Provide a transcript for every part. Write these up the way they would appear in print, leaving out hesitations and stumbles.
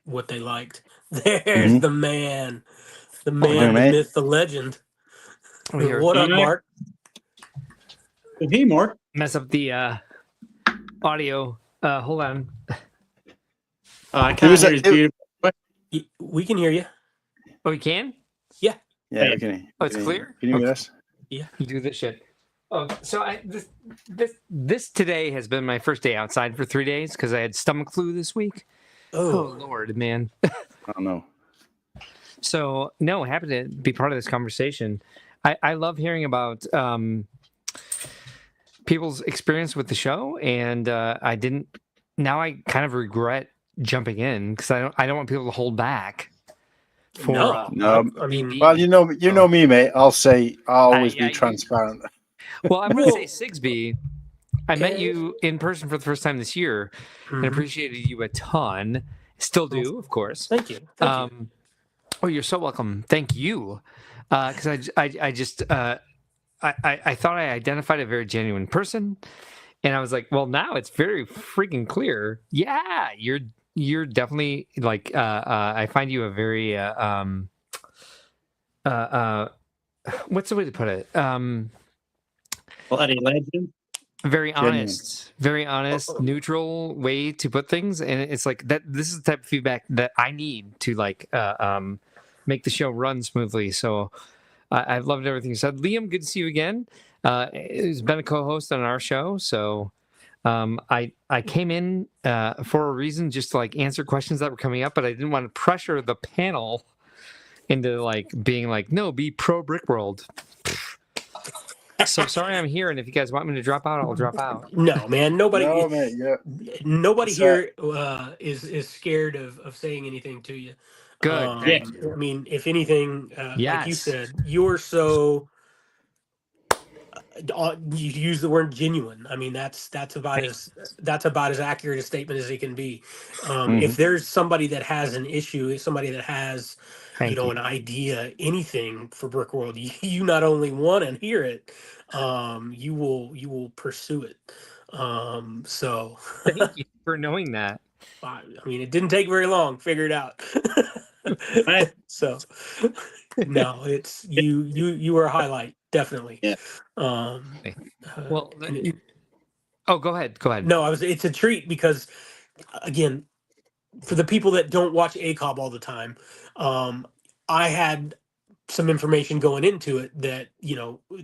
what they liked. There's the man, the What we doing, the mate? myth, the legend. We are What up, Mark? Hey, Mark. mess up the audio. Hold on. I can't hear his beautiful. We can hear you. Oh, we can? Yeah, we can. Oh, it's clear? Can you hear us? Yeah. You do this shit. Oh, so this today has been my first day outside for 3 days because I had stomach flu this week. Oh Lord, man. I don't know. So no, happy to be part of this conversation. I love hearing about people's experience with the show, and now I kind of regret jumping in because I don't want people to hold back. No. I mean, Well, you know me, mate. I'll always be transparent. Well, I'm going to say Sigsby. I met you in person for the first time this year and appreciated you a ton. Still do, of course. Thank you. Oh, you're so welcome. Thank you. Because I just thought I identified a very genuine person, and I was like, well, now it's very freaking clear. Yeah, you're definitely like I find you a very what's the way to put it? Bloody legend. Very honest, neutral way to put things, and it's like that. This is the type of feedback that I need to like make the show run smoothly. So I've loved everything you said, Liam. Good to see you again. He's been a co-host on our show, so I came in for a reason, just to like answer questions that were coming up, but I didn't want to pressure the panel into like being like, no, be pro Brick World. So sorry I'm here, and if you guys want me to drop out, I'll drop out. No, man. Nobody here Yeah. is scared of saying anything to you. Good. I mean, if anything, like you said, you're so. You use the word genuine. I mean, that's about as accurate a statement as it can be. If there's somebody that has an issue, somebody that has an idea, anything for Brick World, you not only want to hear it, you will pursue it. So thank you for knowing that. I mean, it didn't take very long. Figure it out. So no, it's you were a highlight, definitely. Yeah. Well, go ahead. No, it's a treat because, again, for the people that don't watch ACOB all the time, I had some information going into it that,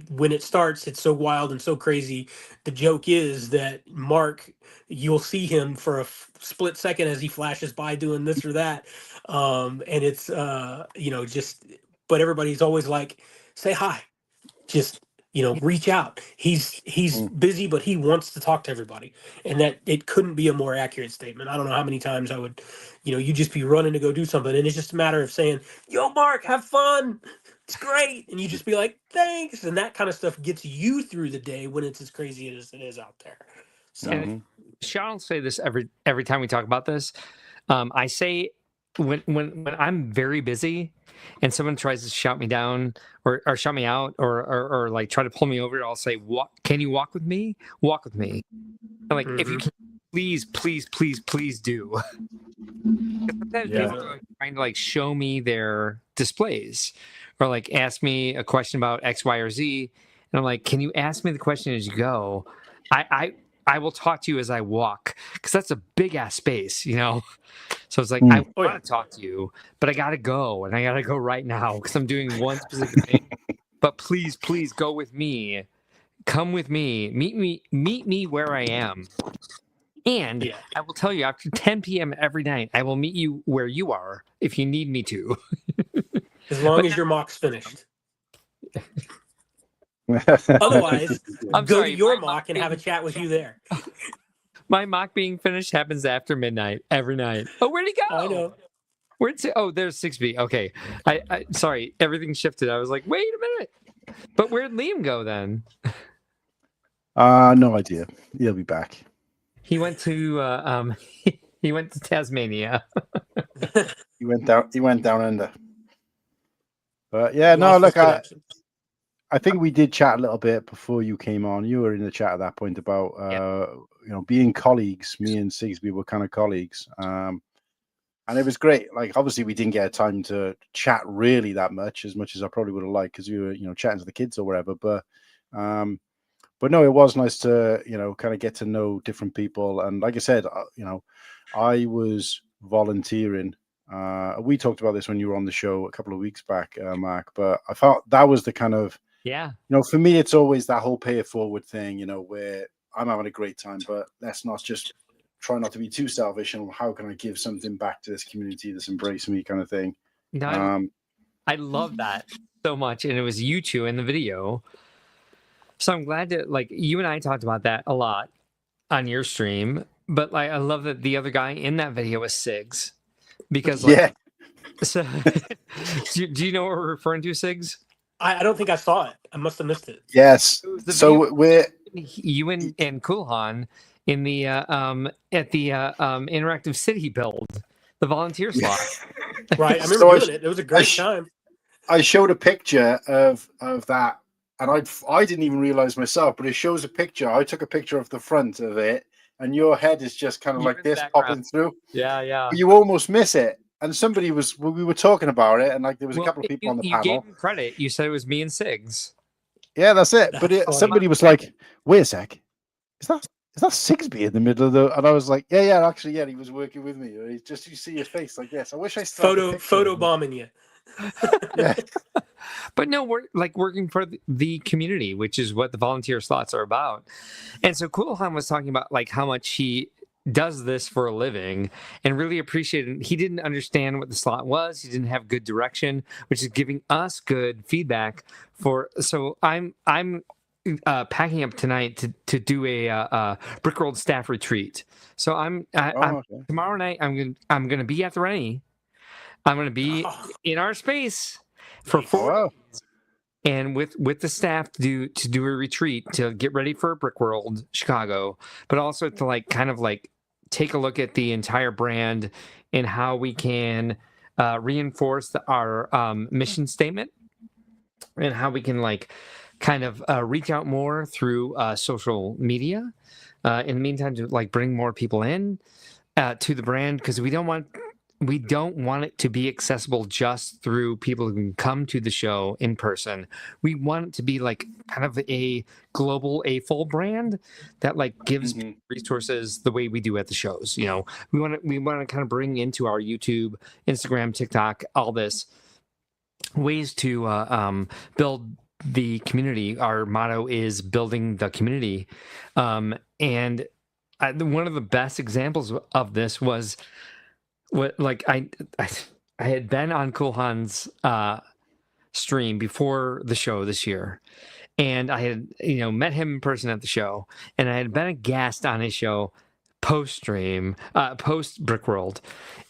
when it starts, it's so wild and so crazy. The joke is that Mark, you'll see him for a split second as he flashes by doing this or that. And it's, but everybody's always like, say hi, just, reach out. He's busy, but he wants to talk to everybody. And that it couldn't be a more accurate statement. I don't know how many times I would, you just be running to go do something. And it's just a matter of saying, yo, Mark, have fun. It's great. And you just be like, thanks. And that kind of stuff gets you through the day when it's as crazy as it is out there. So Sean will say this every time we talk about this. I say when I'm very busy and someone tries to shout me down or shout me out or like try to pull me over, I'll say, can you walk with me? Walk with me. And like, if you can, please do. Sometimes people are trying to like show me their displays or like ask me a question about X, Y, or Z. And I'm like, can you ask me the question as you go? I will talk to you as I walk because that's a big ass space, So it's like, I want to talk to you, but I got to go and I got to go right now because I'm doing one specific thing. But please go with me. Come with me. Meet me where I am. And I will tell you, after 10 p.m. every night, I will meet you where you are if you need me to. As long as your mock's finished. Otherwise, go to your mock and have a chat with you there. My mock being finished happens after midnight every night. Oh, where'd he go? I know. There's 6B. Okay. I sorry, everything shifted. I was like, wait a minute. But where'd Liam go then? No idea. He'll be back. He went to he went to Tasmania. He went down under. But yeah, no, look, I think we did chat a little bit before you came on. You were in the chat at that point about being colleagues. Me and Sigsby were kind of colleagues. And it was great. Like, obviously, we didn't get time to chat really that much as I probably would have liked because we were, chatting to the kids or whatever. But no, it was nice to, kind of get to know different people. And like I said, I was volunteering. We talked about this when you were on the show a couple of weeks back, Mark. But I thought that was the kind of, for me, it's always that whole pay it forward thing, where I'm having a great time, but let's not just try not to be too selfish, and how can I give something back to this community that's embraced me, kind of thing. No, I love that so much, and it was you two in the video. So I'm glad that you and I talked about that a lot on your stream, but I love that the other guy in that video was Sigs, because So, do you know what we're referring to, Sigs? I don't think I saw it. I must have missed it. Yes. So we're you and Kulhan in the at the interactive city build, the volunteer slot. Right. I remember doing it. It was a great time. I showed a picture of that, and I didn't even realize myself, but it shows a picture. I took a picture of the front of it, and your head is just kind of like this popping through. Yeah. But you almost miss it. And we were talking about it, and there was a couple of people on the panel. You gave him credit. You said it was me and Sigs. Yeah, that's it. But somebody was like, "Wait a sec, is that Sigsby in the middle of the?" And I was like, "Yeah, actually, he was working with me. You see his face like this. I wish I still photo bombing you." Yeah. But no, we're working for the community, which is what the volunteer slots are about. And so Kulhan was talking about how much he does this for a living, and really appreciated it. He didn't understand what the slot was. He didn't have good direction, which is giving us good feedback so I'm packing up tonight to do a Brickworld staff retreat. So tomorrow night I'm gonna be at the Rennie. I'm gonna be in our space for 4 days, and with the staff to do a retreat to get ready for Brickworld Chicago, but also to take a look at the entire brand and how we can reinforce our mission statement, and how we can reach out more through social media. In the meantime, to bring more people in to the brand, because we don't want it to be accessible just through people who can come to the show in person. We want it to be kind of a global, a full brand that gives resources the way we do at the shows. We want to kind of bring into our YouTube, Instagram, TikTok, all this ways to build the community. Our motto is building the community. And one of the best examples of this was I had been on Kulhan's stream before the show this year, and I had met him in person at the show, and I had been a guest on his show post post Brickworld,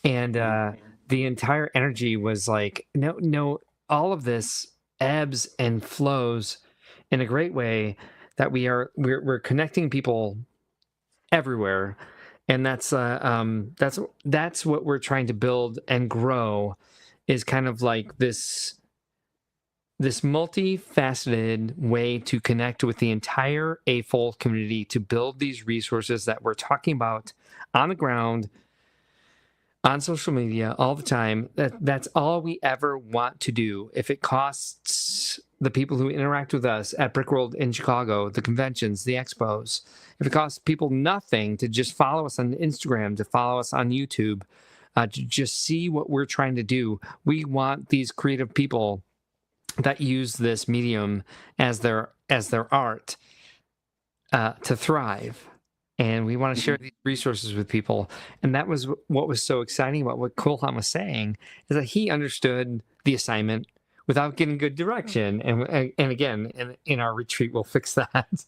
and the entire energy was no, all of this ebbs and flows in a great way, that we're connecting people everywhere. And that's what we're trying to build and grow, is kind of this multifaceted way to connect with the entire AFOL community, to build these resources that we're talking about on the ground, on social media, all the time. That's all we ever want to do. If it costs the people who interact with us at Brickworld in Chicago, the conventions, the expos, if it costs people nothing to just follow us on Instagram, to follow us on YouTube, to just see what we're trying to do, we want these creative people that use this medium as their art to thrive. And we want to share these resources with people. And that was what was so exciting about what Kulhan was saying, is that he understood the assignment without getting good direction. And again, in our retreat, we'll fix that.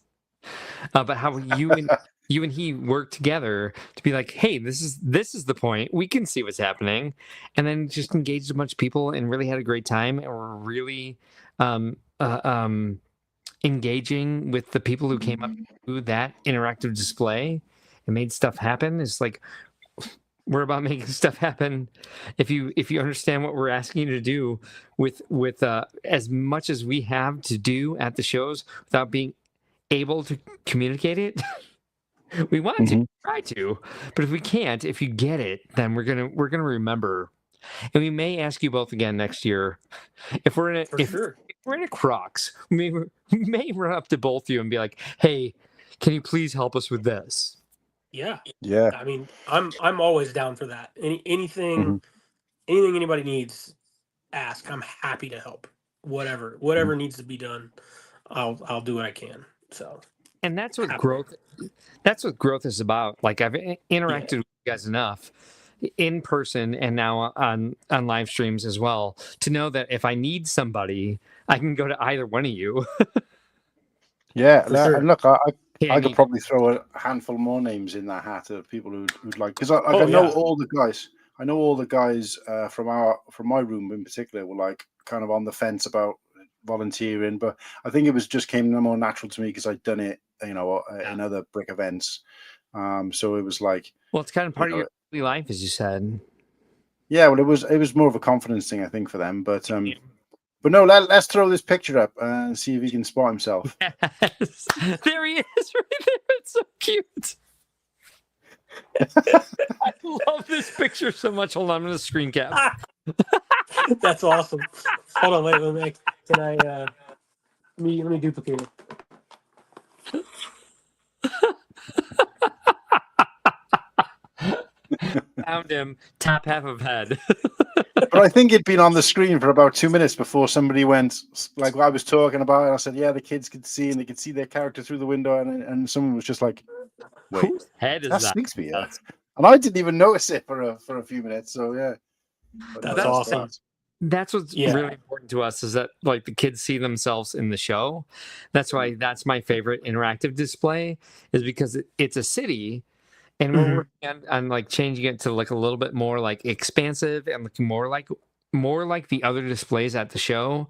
But how you and he work together to be like, hey, this is the point. We can see what's happening. And then just engaged a bunch of people and really had a great time. And we're really engaging with the people who came up to that interactive display and made stuff happen. It's we're about making stuff happen. If you understand what we're asking you to do with as much as we have to do at the shows without being able to communicate it, We want to try to, but if we can't, if you get it, then we're gonna remember, and we may ask you both again next year. If we're in a For sure. if we're in a Crocs, we may run up to both of you and be like, "Hey, can you please help us with this?" Yeah. Yeah. I mean, I'm always down for that. Anything Mhm. anybody needs, ask. I'm happy to help. Whatever needs to be done, I'll do what I can. So And that's what happy. growth is about. Like I've interacted with you guys enough in person and now on live streams as well to know that if I need somebody, I can go to either one of you. Yeah, For sure. and look, Hey, I could probably throw a handful more names in that hat of people who'd like, because I Oh, know yeah. all the guys. I know all the guys from my room in particular were like kind of on the fence about volunteering, but I think it was just came more natural to me because I'd done it, in other brick events. So it was like, well, it's kind of part of know, your daily life, as you said. yeah, well, it was more of a confidence thing, I think, for them. But no, let's throw this picture up and see if he can spot himself. Yes. There he is right there. It's so cute. I love this picture so much. Hold on, I'm gonna screen cap. That's awesome. Hold on, wait. Can I let me duplicate it? Found him, top half of head. But I think it'd been on the screen for about 2 minutes before somebody went, like I was talking about it. I said, yeah, the kids could see and they could see their character through the window. And someone was just like, wait, Whose head is that's that? Sneaksby. Yeah. And I didn't even notice it for a few minutes. So, yeah. But That's awesome. great. That's what's really important to us is that like the kids see themselves in the show. That's why that's my favorite interactive display is because it's a city and we're working on like changing it to like a little bit more like expansive and looking more like the other displays at the show.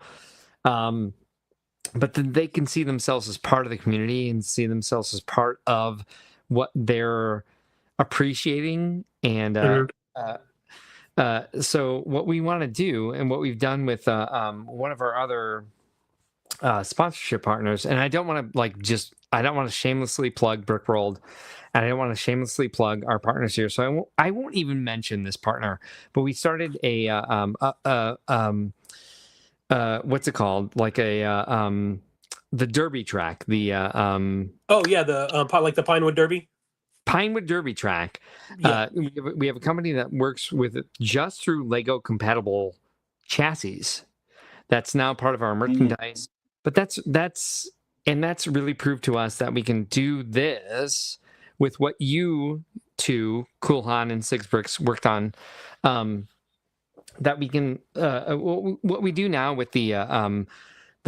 But then they can see themselves as part of the community and see themselves as part of what they're appreciating. And so what we want to do and what we've done with one of our other sponsorship partners, and I don't want to shamelessly plug Brickworld, and I don't want to shamelessly plug our partners here, so I won't even mention this partner. But we started what's it called? Like the Derby track, the Oh yeah, the like the Pinewood Derby. Pinewood Derby track. Yeah. We have a company that works with it just through Lego compatible chassis. That's now part of our merchandise. But that's really proved to us that we can do this with what you two, Cool Han and Six Bricks, worked on. That we can what we do now with the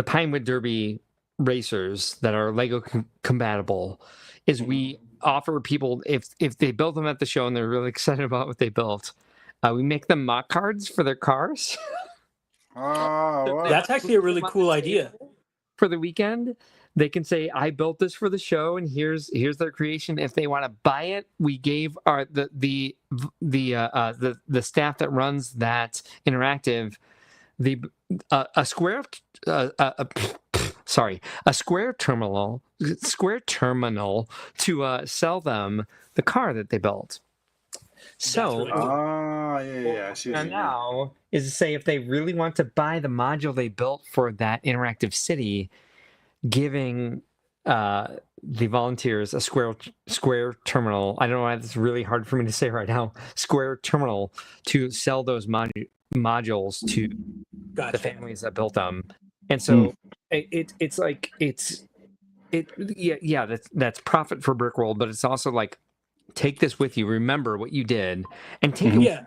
Pinewood Derby racers that are Lego compatible is we offer people if they build them at the show and they're really excited about what they built, we make them mock cards for their cars. Oh, wow. That's actually a really cool idea. For the weekend, they can say, "I built this for the show, and here's their creation." If they want to buy it, we gave the staff that runs that interactive a square terminal to sell them the car that they built. So really cool. I see. now is to say if they really want to buy the module they built for that interactive city, giving the volunteers a square terminal. I don't know why it's really hard for me to say right now. Square terminal to sell those modules to the families that built them. And so it's that's profit for Brickworld, but it's also like take this with you, remember what you did, and take it. Yeah.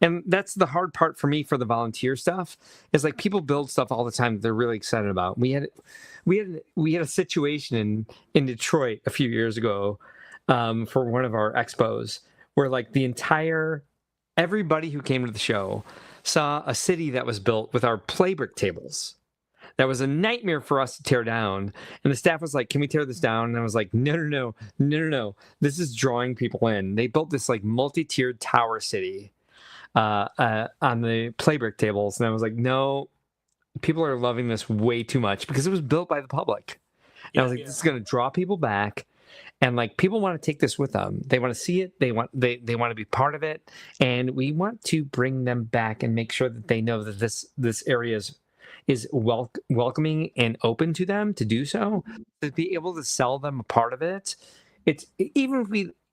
And that's the hard part for me for the volunteer stuff is like people build stuff all the time that they're really excited about. We had a situation in Detroit a few years ago for one of our expos where like everybody who came to the show saw a city that was built with our play brick tables. That was a nightmare for us to tear down. And the staff was like, "Can we tear this down?" And I was like, No. This is drawing people in. They built this like multi-tiered tower city on the play brick tables. And I was like, no, people are loving this way too much because it was built by the public. And I was like, this is going to draw people back. And like people want to take this with them. They want to see it. They want to be part of it. And we want to bring them back and make sure that they know that this area is welcoming and open to them to do so. To be able to sell them a part of it. It's even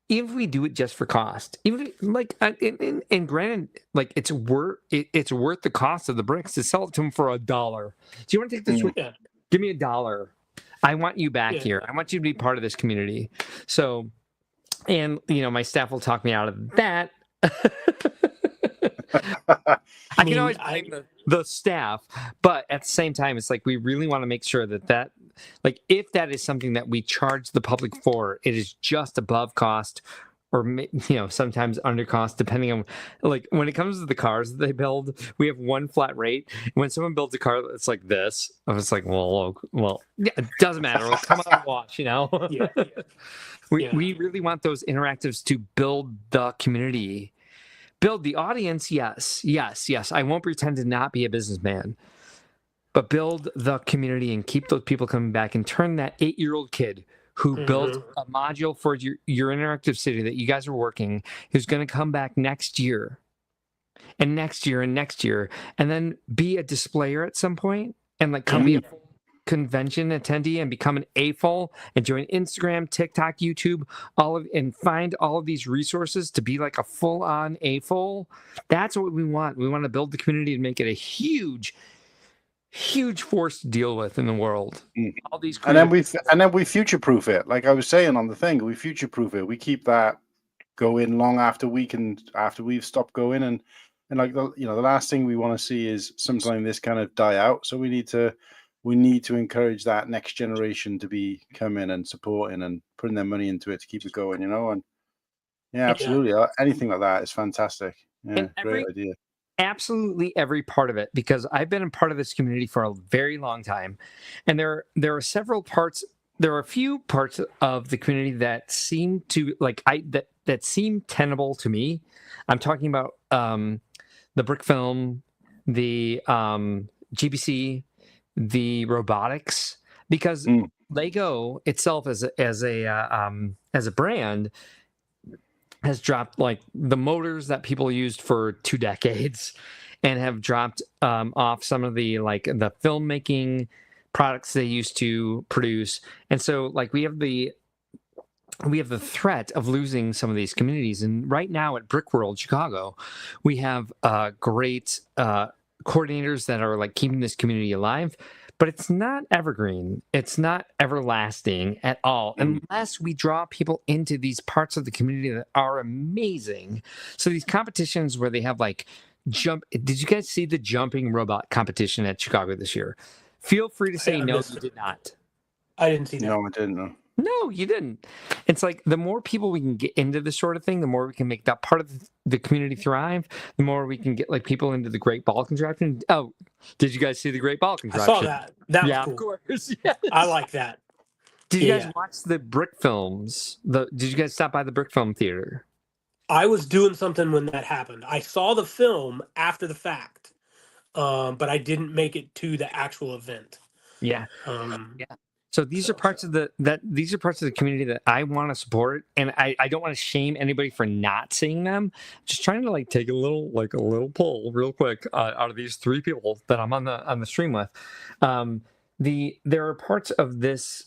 if we do it just for cost, even like and granted, like it's worth the cost of the bricks to sell it to them for $1. Do you want to take this? Yeah. Give me $1. I want you back Yeah. here. I want you to be part of this community. So, and my staff will talk me out of that. I can always blame the staff, but at the same time, it's like we really want to make sure that like if that is something that we charge the public for, it is just above cost, or sometimes under cost, depending on like when it comes to the cars that they build. We have one flat rate. When someone builds a car that's like this, I was like, well, yeah, it doesn't matter. It'll come out and wash, Yeah. We really want those interactives to build the community. Build the audience, yes. I won't pretend to not be a businessman, but build the community and keep those people coming back and turn that 8-year-old kid who built a module for your interactive city that you guys are working, who's going to come back next year and next year and next year, and then be a displayer at some point and like come be a full convention attendee and become an AFOL and join Instagram, TikTok, YouTube, and find all of these resources to be like a full-on AFOL. That's what we want. We want to build the community and make it a huge force to deal with in the world. All these and then we future-proof it. Like I was saying on the thing, we future-proof it. We keep that going long after we've stopped going, and like the last thing we want to see is something like this kind of die out. So we need to encourage that next generation to be coming and supporting and putting their money into it to keep it going, and yeah, absolutely. Anything like that is fantastic. Yeah, great idea. Absolutely every part of it, because I've been a part of this community for a very long time, and there are several parts. There are a few parts of the community that seem to that seem tenable to me. I'm talking about the brick film, the GBC, the robotics, because Lego itself as a brand has dropped like the motors that people used for 2 decades and have dropped off some of the the filmmaking products they used to produce. And so like we have the threat of losing some of these communities. And right now at Brick World Chicago, we have great coordinators that are like keeping this community alive. But it's not evergreen. It's not everlasting at all, unless we draw people into these parts of the community that are amazing. So these competitions where they have like did you guys see the jumping robot competition at Chicago this year? Feel free to say no, you did not. I didn't see that. No, I didn't know. No, you didn't. It's like the more people we can get into this sort of thing, the more we can make that part of the community thrive, the more we can get like people into the Great Ball Contraption. Oh, did you guys see the Great Ball Contraption? I saw that. That was cool. Of course. Yes. I like that. Did you guys watch the Brick Films? Did you guys stop by the Brick Film Theater? I was doing something when that happened. I saw the film after the fact, but I didn't make it to the actual event. Yeah. So these are parts of the community that I want to support, and I don't want to shame anybody for not seeing them. Just trying to like take a little poll real quick out of these 3 people that I'm on the stream with. There are parts of this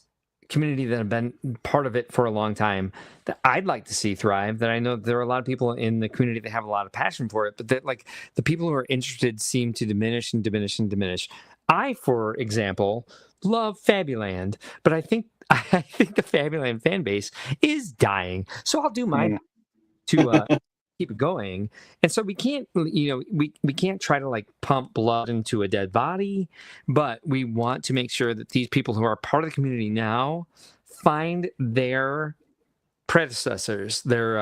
community that have been part of it for a long time that I'd like to see thrive, that I know there are a lot of people in the community that have a lot of passion for it, but that like the people who are interested seem to diminish and diminish and diminish. I, for example, love Fabuland, but I think the Fabuland fan base is dying. So I'll do my best to keep it going. And so we can't, we can't try to like pump blood into a dead body, but we want to make sure that these people who are part of the community now find their predecessors, their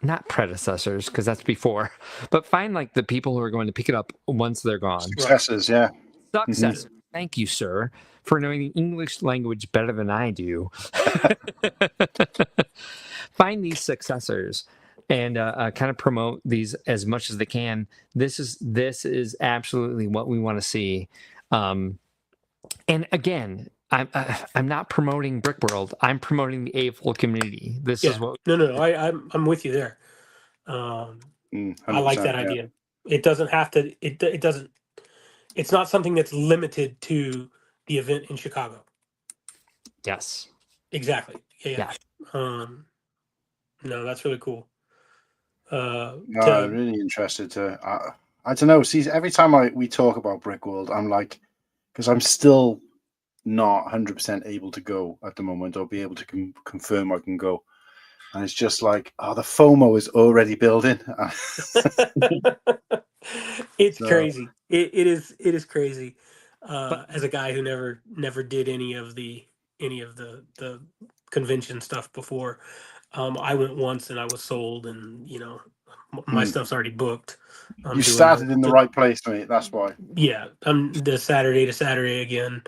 not predecessors, because that's before, but find like the people who are going to pick it up once they're gone. Successors, yeah. Successors. Thank you, sir, for knowing the English language better than I do. Find these successors and kind of promote these as much as they can. This is absolutely what we want to see. And again, I'm not promoting Brick World. I'm promoting the A-fold community. This is what. No. I'm with you there. I like 100%, that yeah. idea. It doesn't have to. It doesn't. It's not something that's limited to the event in Chicago. Yes. Exactly. Yeah. Yeah. No, that's really cool. No, I'm really interested to. I don't know. See, every time we talk about Brick World, I'm like, because I'm still not 100% able to go at the moment, or be able to confirm I can go. And it's just like, oh, the FOMO is already building. It's So, crazy. It is crazy. As a guy who never did any of the convention stuff before, I went once and I was sold, and my stuff's already booked. I'm you doing started in the right place, mate. That's why. yeah. I'm the Saturday to Saturday again.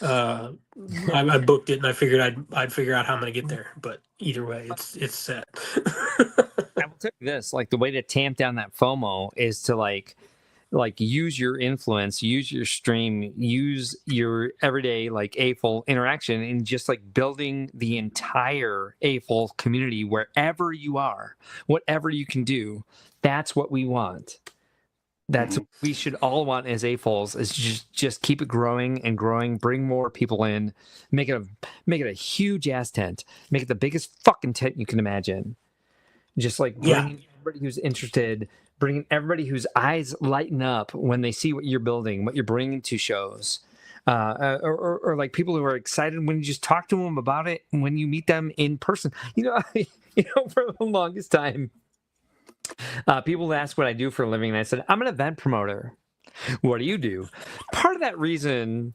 I booked it and I figured I'd figure out how I'm gonna get there. But either way, it's set. I will tell you this: like the way to tamp down that FOMO is to like use your influence, use your stream, use your everyday like A-fold interaction, and just like building the entire A-fold community wherever you are, whatever you can do. That's what we want. That's what we should all want as A-folds, is just keep it growing and growing, bring more people in, make it a huge ass tent, make it the biggest fucking tent you can imagine. Just like bringing everybody who's interested, bringing everybody whose eyes lighten up when they see what you're building, what you're bringing to shows, or like people who are excited when you just talk to them about it, when you meet them in person. For the longest time, people ask what I do for a living, and I said I'm an event promoter. What do you do? Part of that reason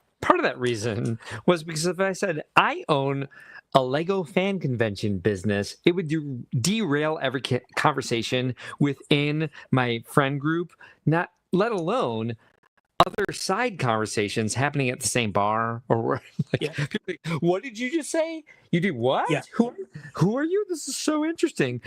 was because if I said I own a Lego fan convention business, it would derail every conversation within my friend group, not let alone other side conversations happening at the same bar or what did you just say? You do what? Yeah. Who are you? This is so interesting.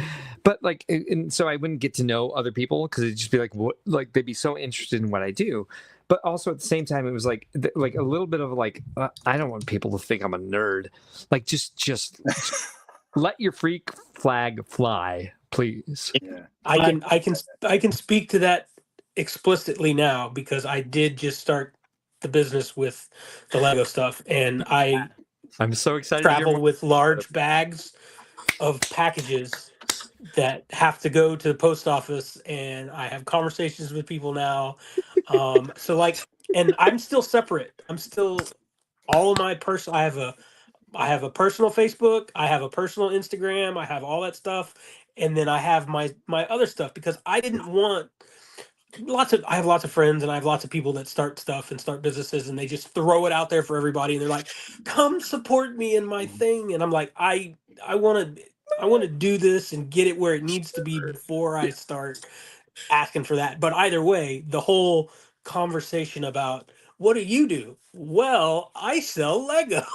But and so I wouldn't get to know other people because it'd just be like what, like they'd be so interested in what I do. But also at the same time, it was like a little bit of like I don't want people to think I'm a nerd. Like just let your freak flag fly, please. Yeah. I can speak to that explicitly now because I did just start the business with the Lego stuff, and I'm so excited to hear travel more. with large bags of packages that have to go to the post office, and I have conversations with people now. So and I'm still separate. I'm still all of my personal. I have a personal Facebook, I have a personal Instagram, I have all that stuff, and then I have my other stuff because I didn't want I have lots of friends and I have lots of people that start stuff and start businesses and they just throw it out there for everybody and they're like, "Come support me in my thing." And I'm like, I want to do this and get it where it needs to be before I start asking for that. But either way, the whole conversation about what do you do? Well, I sell Legos.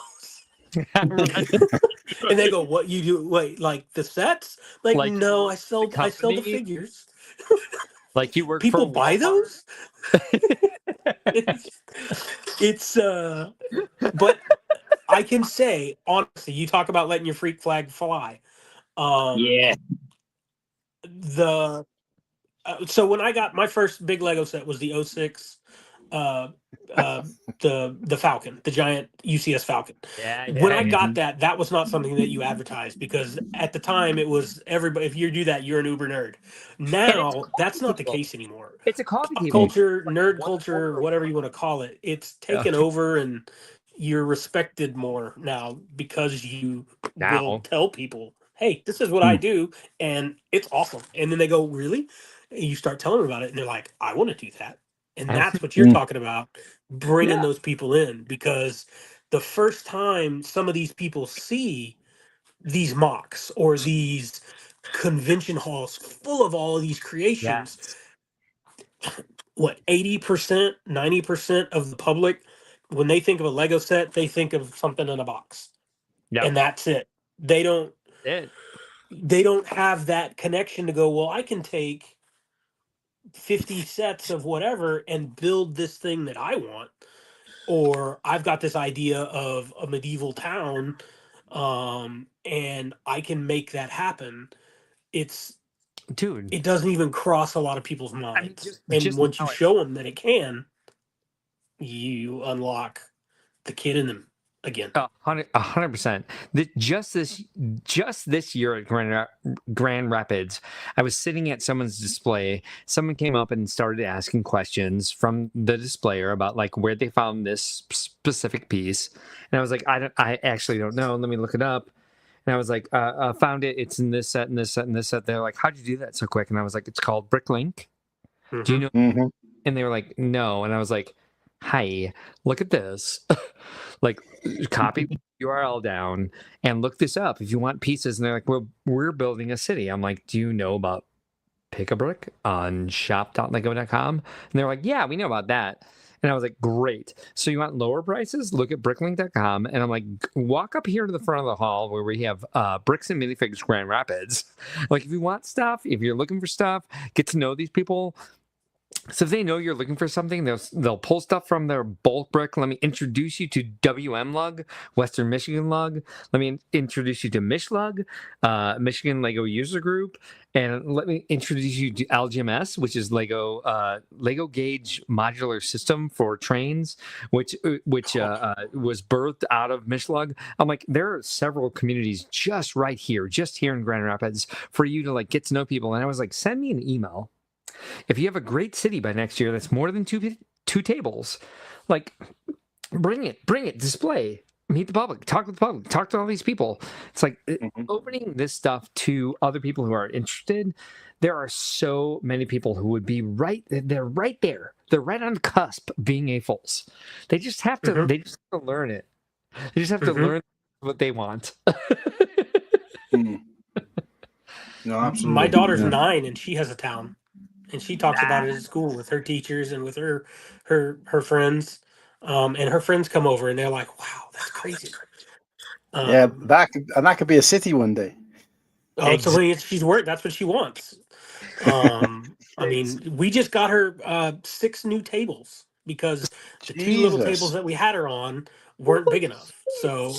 And they go, "What you do? Wait, like the sets? Like, Like no, the I sell the company, figures. like you work People for buy Walmart. those." It's but I can say honestly, you talk about letting your freak flag fly. Um, Yeah. the So when I got my first big Lego set was the '06, uh, uh, the Falcon, the giant UCS Falcon. When I got that, that was not something that you advertised because at the time it was everybody. If you do that, you're an uber nerd. And it's a Now that's coffee not the table. case anymore. It's a coffee Pop table. culture, Like nerd one culture, quarter. whatever you want to call it, it's Yeah. taken over and you're respected more now because you will Now. tell people, "Hey, this is what I do, and it's awesome." And then they go, "Really?" And you start telling them about it, and they're like, "I want to do that." And that's what you're talking about, bringing Yeah. those people in because the first time some of these people see these mocks or these convention halls full of all of these creations, Yes. what 80%, 90% of the public, when they think of a Lego set, they think of something in a box. Yep. And that's it. They don't It. they don't have that connection to go, well, I can take 50 sets of whatever and build this thing that I want. or I've got this idea of a medieval town, and I can make that happen. It's Dude. it doesn't even cross a lot of people's I mean, minds. And just once you now, show them that it can, you unlock the kid in them again. 100%. Just this year at Grand Rapids, I was sitting at someone's display. Someone came up and started asking questions from the displayer about like where they found this specific piece, and I was like, I actually don't know. Let me look it up. And I was like, found it. It's in this set and this set and this set. They're like, how'd you do that so quick? And I was like, it's called Bricklink. Do you know? Mm-hmm. And they were like, no. And I was like, hi, look at this. Like, copy the URL down and look this up if you want pieces. And they're like, well, we're building a city. I'm like, do you know about Pick a Brick on shop.lego.com? And they're like, yeah, we know about that. And I was like, great. So you want lower prices? Look at bricklink.com. And I'm like, walk up here to the front of the hall where we have Bricks and Minifigs Grand Rapids. Like, if you want stuff, if you're looking for stuff, get to know these people. So if they know you're looking for something, they'll pull stuff from their bulk brick. Let me introduce you to WM Lug, Western Michigan Lug. Let me introduce you to Mishlug, Michigan Lego User Group, and let me introduce you to LGMS, which is Lego Gauge Modular System for trains, which was birthed out of Mishlug. I'm like, there are several communities just here in Grand Rapids for you to like get to know people. And I was like, send me an email. If you have a great city by next year that's more than two tables, like bring it, display, meet the public, talk with the public, talk to all these people. It's like opening this stuff to other people who are interested. There are so many people who would be they're right there. They're right on the cusp of being AFOLs. They just have to they just have to learn it. They just have to learn what they want. No, absolutely. My daughter's 9 and she has a town. And she talks about it at school with her teachers and with her friends. And her friends come over and they're like, "Wow, that's crazy." Yeah, that could be a city one day. So she's worried. That's what she wants. I mean, we just got her 6 new tables because the 2 little tables that we had her on weren't big enough. So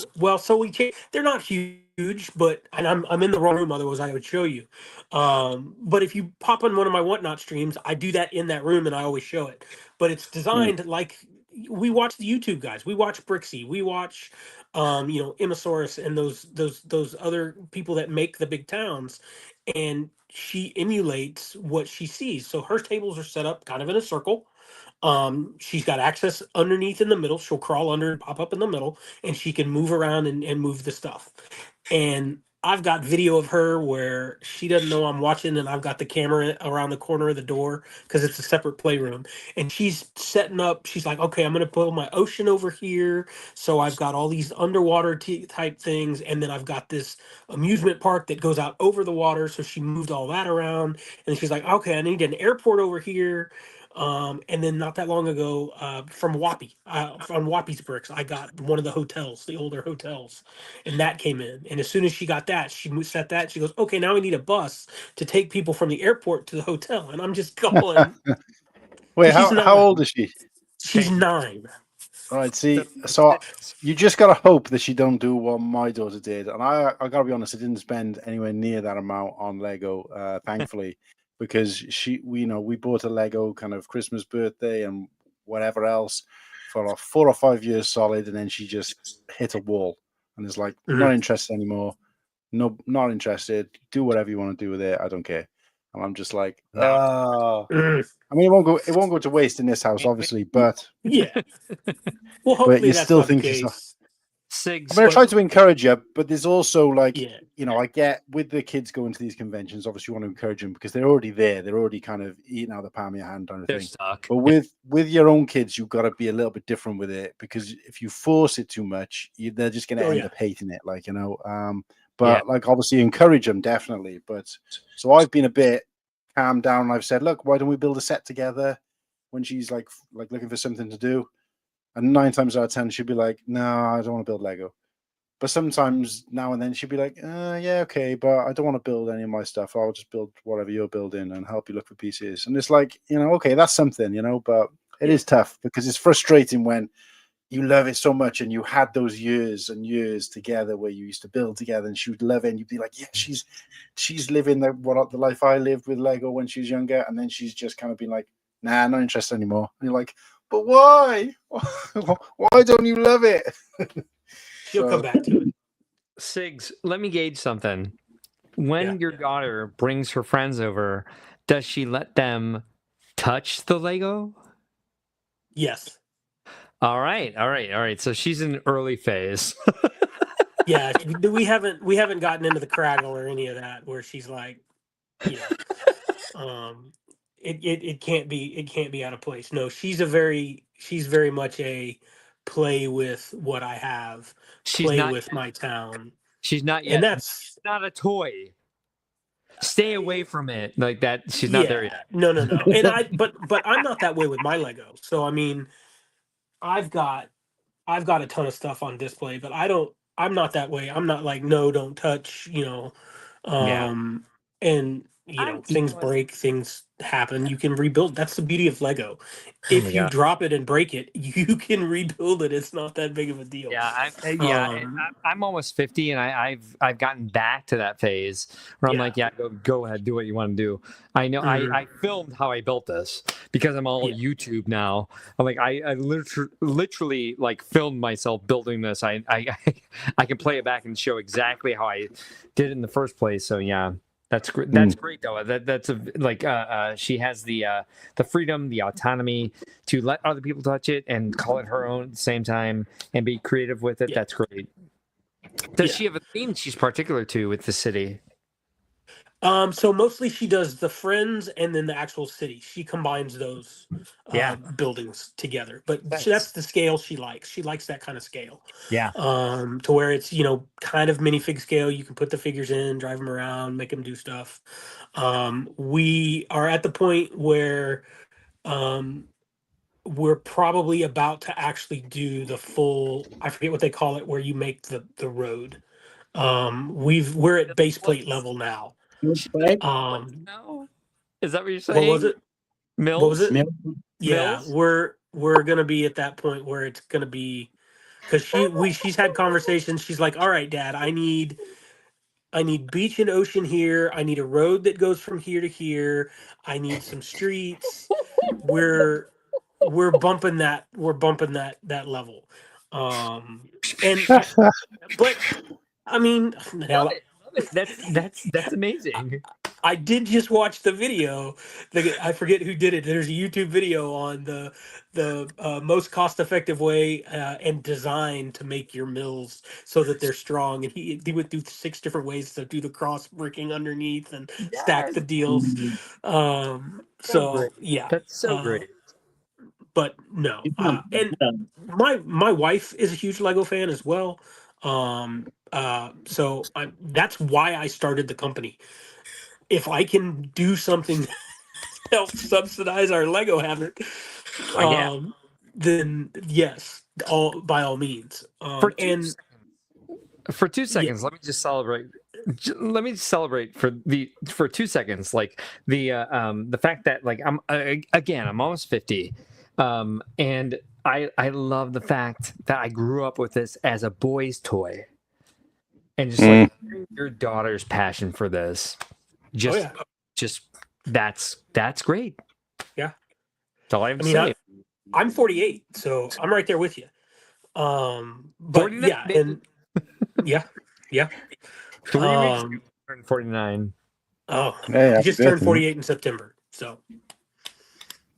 they're not huge, but and I'm in the wrong room. Otherwise, I would show you. But if you pop on one of my Whatnot streams, I do that in that room and I always show it. But it's designed like we watch the YouTube guys. We watch Brixie. We watch Imosaurus and those other people that make the big towns, and she emulates what she sees. So her tables are set up kind of in a circle. She's got access underneath in the middle. She'll crawl under and pop up in the middle, and she can move around and move the stuff. And I've got video of her where she doesn't know I'm watching, and I've got the camera around the corner of the door because it's a separate playroom. And she's setting up. She's like, "Okay, I'm going to put my ocean over here. So I've got all these underwater type things, and then I've got this amusement park that goes out over the water." So she moved all that around, and she's like, "Okay, I need an airport over here." And then not that long ago, from Wappy's Bricks, I got one of the hotels, the older hotels, and that came in. And as soon as she got that, set that. She goes, "Okay, now we need a bus to take people from the airport to the hotel." And I'm just going. Wait, how old is she? She's 9. All right, see, so you just gotta hope that she don't do what my daughter did. And I gotta be honest, I didn't spend anywhere near that amount on Lego, thankfully, because we bought a Lego kind of Christmas, birthday, and whatever else for 4 or 5 years solid, and then she just hit a wall and is like, not interested anymore. No, not interested. Do whatever you want to do with it. I don't care. And I'm just like, I mean, it won't go to waste in this house, obviously, but yeah. Well, hopefully you that's still not think the she's not. case. Sigs. I mean, I try to encourage you, but there's also like, Yeah. I get with the kids going to these conventions, obviously you want to encourage them because they're already there. They're already kind of eating out of the palm of your hand kind of They're thing. stuck. But with your own kids, you've got to be a little bit different with it because if you force it too much, they're just going to end up hating it, but like obviously encourage them definitely. But so I've been a bit calmed down and I've said, look, why don't we build a set together when she's like looking for something to do? And 9 times out of 10, she'd be like, no, I don't want to build Lego. But sometimes now and then she'd be like, yeah, okay, but I don't want to build any of my stuff. I'll just build whatever you're building and help you look for pieces. And it's like, okay, that's something, but it is tough because it's frustrating when you love it so much, and you had those years and years together where you used to build together, and she would love it, and you'd be like, yeah, she's living the life I lived with Lego when she was younger, and then she's just kind of been like, nah, not interested anymore. And you're like, but why? Why don't you love it? She'll come back to it. Sigs, let me gauge something. When Yeah. your daughter brings her friends over, does she let them touch the Lego? Yes. All right. So she's in early phase. Yeah. We haven't gotten into the Craggle or any of that where she's like, you know, it can't be out of place. No, she's very much a play with what I have, She's play not with yet. my town, She's not and yet. that's It's not a toy. Stay away from it. Like that. She's not there yeah. yet. No, and but I'm not that way with my Lego. So I mean, I've got I've got a ton of stuff on display, but I'm not that way. I'm not like, no, don't touch, Yeah. and You things know what? break, things happen. You can rebuild. That's the beauty of Lego. Oh my If you god. drop it and break it, you can rebuild it. It's not that big of a deal. Um, I'm almost 50, and I've gotten back to that phase where I'm yeah, like, yeah, go ahead, do what you want to do. I know mhm, I filmed how I built this because I'm all yeah, YouTube now. I'm like I literally like filmed myself building this. I can play it back and show exactly how I did it in the first place. So yeah. That's great. That's great though. That's a like she has the freedom, the autonomy to let other people touch it and call it her own at the same time and be creative with it. yeah, That's great. Does yeah. she have a theme she's particular to with the city? So mostly she does the friends and then the actual city. She combines those Yeah. buildings together. But Nice. that's the scale she likes. She likes that kind of scale. Yeah. To where it's, kind of minifig scale. You can put the figures in, drive them around, make them do stuff. We are at the point where um, we're probably about to actually do the full, I forget what they call it, where you make the road. We're at base plate level now. Right? Um, No. Is that what you're what was saying? it? What was Mills? it? Milk. Yeah, Mills? we're gonna be at that point where it's gonna be because she's had conversations. She's like, all right, Dad, I need beach and ocean here. I need a road that goes from here to here. I need some streets. We're we're bumping that level. Um and but I mean Love now it. Love it. That's amazing. I did just watch the video. I forget who did it. There's a YouTube video on the most cost effective way and design to make your mills so that they're strong. And he went through 6 different ways to do the cross bricking underneath and stack Yes. the deals. So great. So yeah, That's so great. but no. And my wife is a huge Lego fan as well. So that's why I started the company. If I can do something to help subsidize our Lego habit, Yeah. um, then yes, by all means. For two And for two yeah, seconds, let me just celebrate. Let me celebrate for 2 seconds, like the fact that like again I'm almost 50, and I love the fact that I grew up with this as a boy's toy, and just like hearing your daughter's passion for this, oh just yeah, just that's great. yeah. That's all I have I to mean, say. I'm 48, so I'm right there with you. But 49, yeah, baby. and yeah, yeah. 3 weeks ago, Um, I turned 49. oh, Hey, I happy just turned birthday, man. 48 in September, so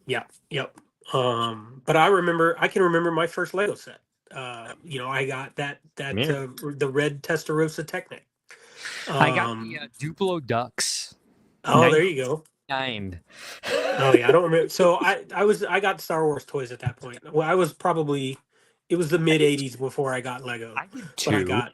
yeah, yep. But I can remember my first Lego set. I got Come that here. the red Testarossa Technic. I got the Um, Duplo Ducks. oh, there you go. 9. Oh yeah, I don't remember. So I got Star Wars toys at that point. Well, it was the mid '80s before I got Lego, I did but I 2. got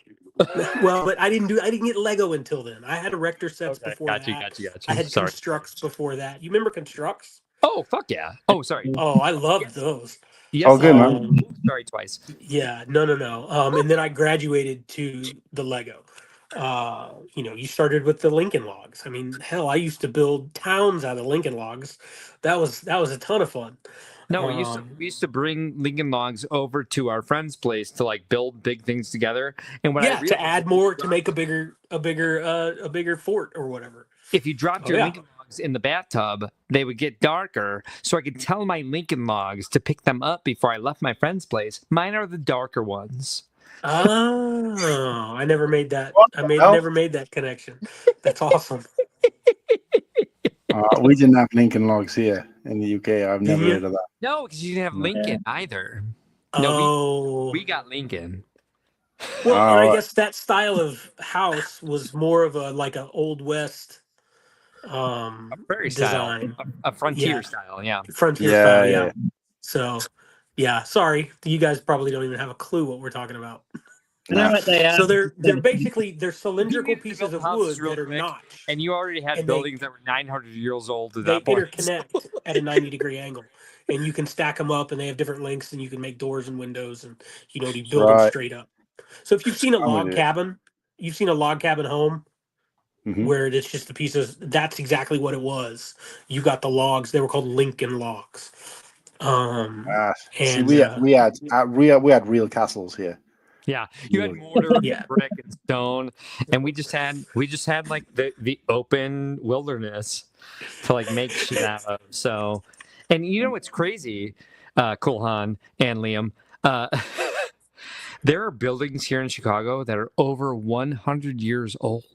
well, but I didn't get Lego until then. I had Erector sets Okay, before got you, that. got you, got I you. had Sorry. Constructs before that. You remember Constructs? Oh, fuck yeah. Oh, sorry. Oh, I loved Yes. those. All Yes, good, and man. Um, sorry twice. yeah, no. And then I graduated to the Lego. You started with the Lincoln Logs. I mean, hell, I used to build towns out of Lincoln Logs. That was a ton of fun. No, Um, we used to bring Lincoln Logs over to our friend's place to like build big things together. And what I yeah, to realized, add more to make a bigger fort or whatever. if you dropped Oh your yeah. Lincoln Logs in the bathtub, they would get darker. So I could tell my Lincoln Logs to pick them up before I left my friend's place. Mine are the darker ones. Oh, I never made that. What I the made hell? never made that connection. That's awesome. We didn't have Lincoln Logs here in the UK. I've Did never you? heard of that. No, because you didn't have No. Lincoln either. No, Oh, we got Lincoln. well, and All I right. guess that style of house was more of a like a old west A prairie style, design. a frontier Yeah, style. Yeah. frontier Yeah, style. yeah. Yeah. So, yeah. Sorry, you guys probably don't even have a clue what we're talking about. I know Nah. what they are. So they're basically they're We cylindrical needed to pieces build of houses wood real that are quick, notched, and you already had and buildings that were 900 years old at they that point. interconnect at a 90-degree angle, and you can stack them up, and they have different lengths, and you can make doors and windows, and you build them Right. straight up. So if you've seen a I'm with log you. cabin, you've seen a log cabin home Mhm. where it's just the pieces. That's exactly what it was. You got the logs; they were called Lincoln logs. See, And we had real castles here. Yeah, you had mortar, Yeah. brick, and stone, and we just had like the open wilderness to like make shit out of. So, and you know what's crazy, Kulhan and Liam, there are buildings here in Chicago that are over 100 years old.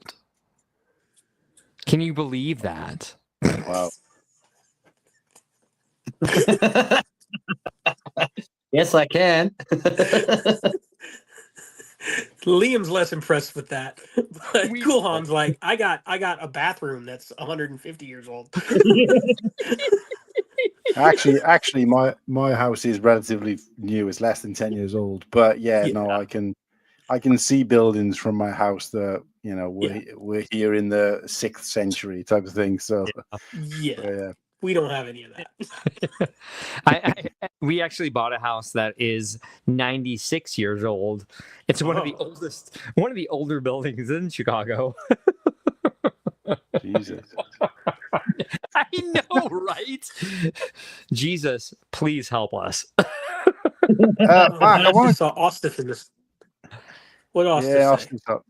Can you believe that? Wow. Yes, I can. Liam's less impressed with that, but We- Kulhan's like, I got a bathroom that's 150 years old. Actually, my house is relatively new. It's less than 10 years old. But yeah, no, Yeah. I can see buildings from my house that Yeah. we're here in the 6th century type of thing. So Yeah, yeah. we don't have any of that. we actually bought a house that is 96 years old. It's one of the Oh. one of the older buildings in Chicago. Jesus. I know, right? Jesus, please help us. Mark, I I want just saw Ostif in this. What Ostif Yeah, say? Austin's up.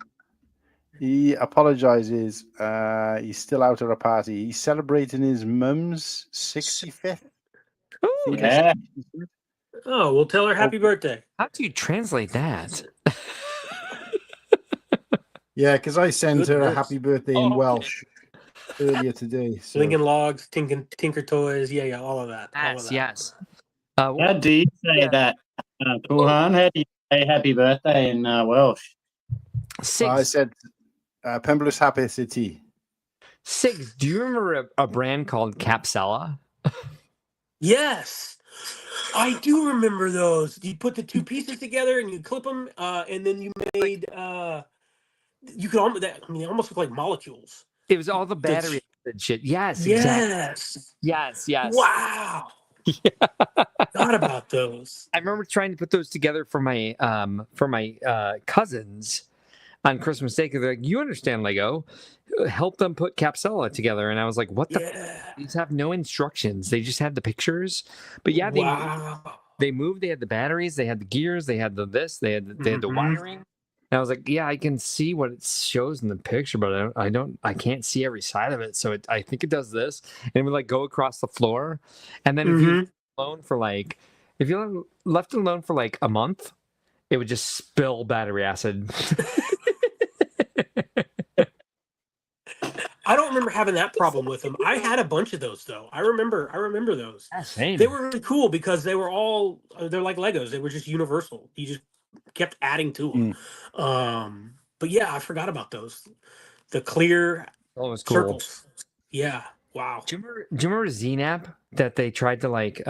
He apologizes. He's still out at a party. He's celebrating his mum's 65th. Ooh, Yeah. Oh, well, tell her happy birthday. how do you translate that? Yeah, because I sent her a Goodness. happy birthday in Welsh earlier today. So. Lincoln Logs, Tinker Toys, yeah, all of that. All of Yes, that. yes. How do you say that, Kuhan? How do you say happy birthday in Welsh? I Sigs, said Pembrose Happy City. Sigs, do you remember a brand called Capsella? Yes, I do remember those. You put the two pieces together and you clip them, and then you made you could almost almost look like molecules. It was all the battery and shit. Yes, exactly. Yes. Yes. Wow. Forgot about those. I remember trying to put those together for my cousins on Christmas Day because they're like, "You understand Lego? Help them put Capsella together." And I was like, "What the? Yeah. These have no instructions. They just had the pictures." But yeah, Wow. they moved. They had the batteries. They had the gears. They had the this. They had the Mhm. wiring. And I was like, "Yeah, I can see what it shows in the picture, but I can't see every side of it. So I think it does this, and it would like go across the floor, and then if you alone for like if you left it alone for like a month, it would just spill battery acid." I don't remember having that problem with them. I had a bunch of those though. I remember those. Same. They were really cool because they were all they're like Legos. They were just universal. You just kept adding to them. But yeah, I forgot about those. The clear That was cool. circles. Yeah. Wow. Do you remember ZNAP that they tried to like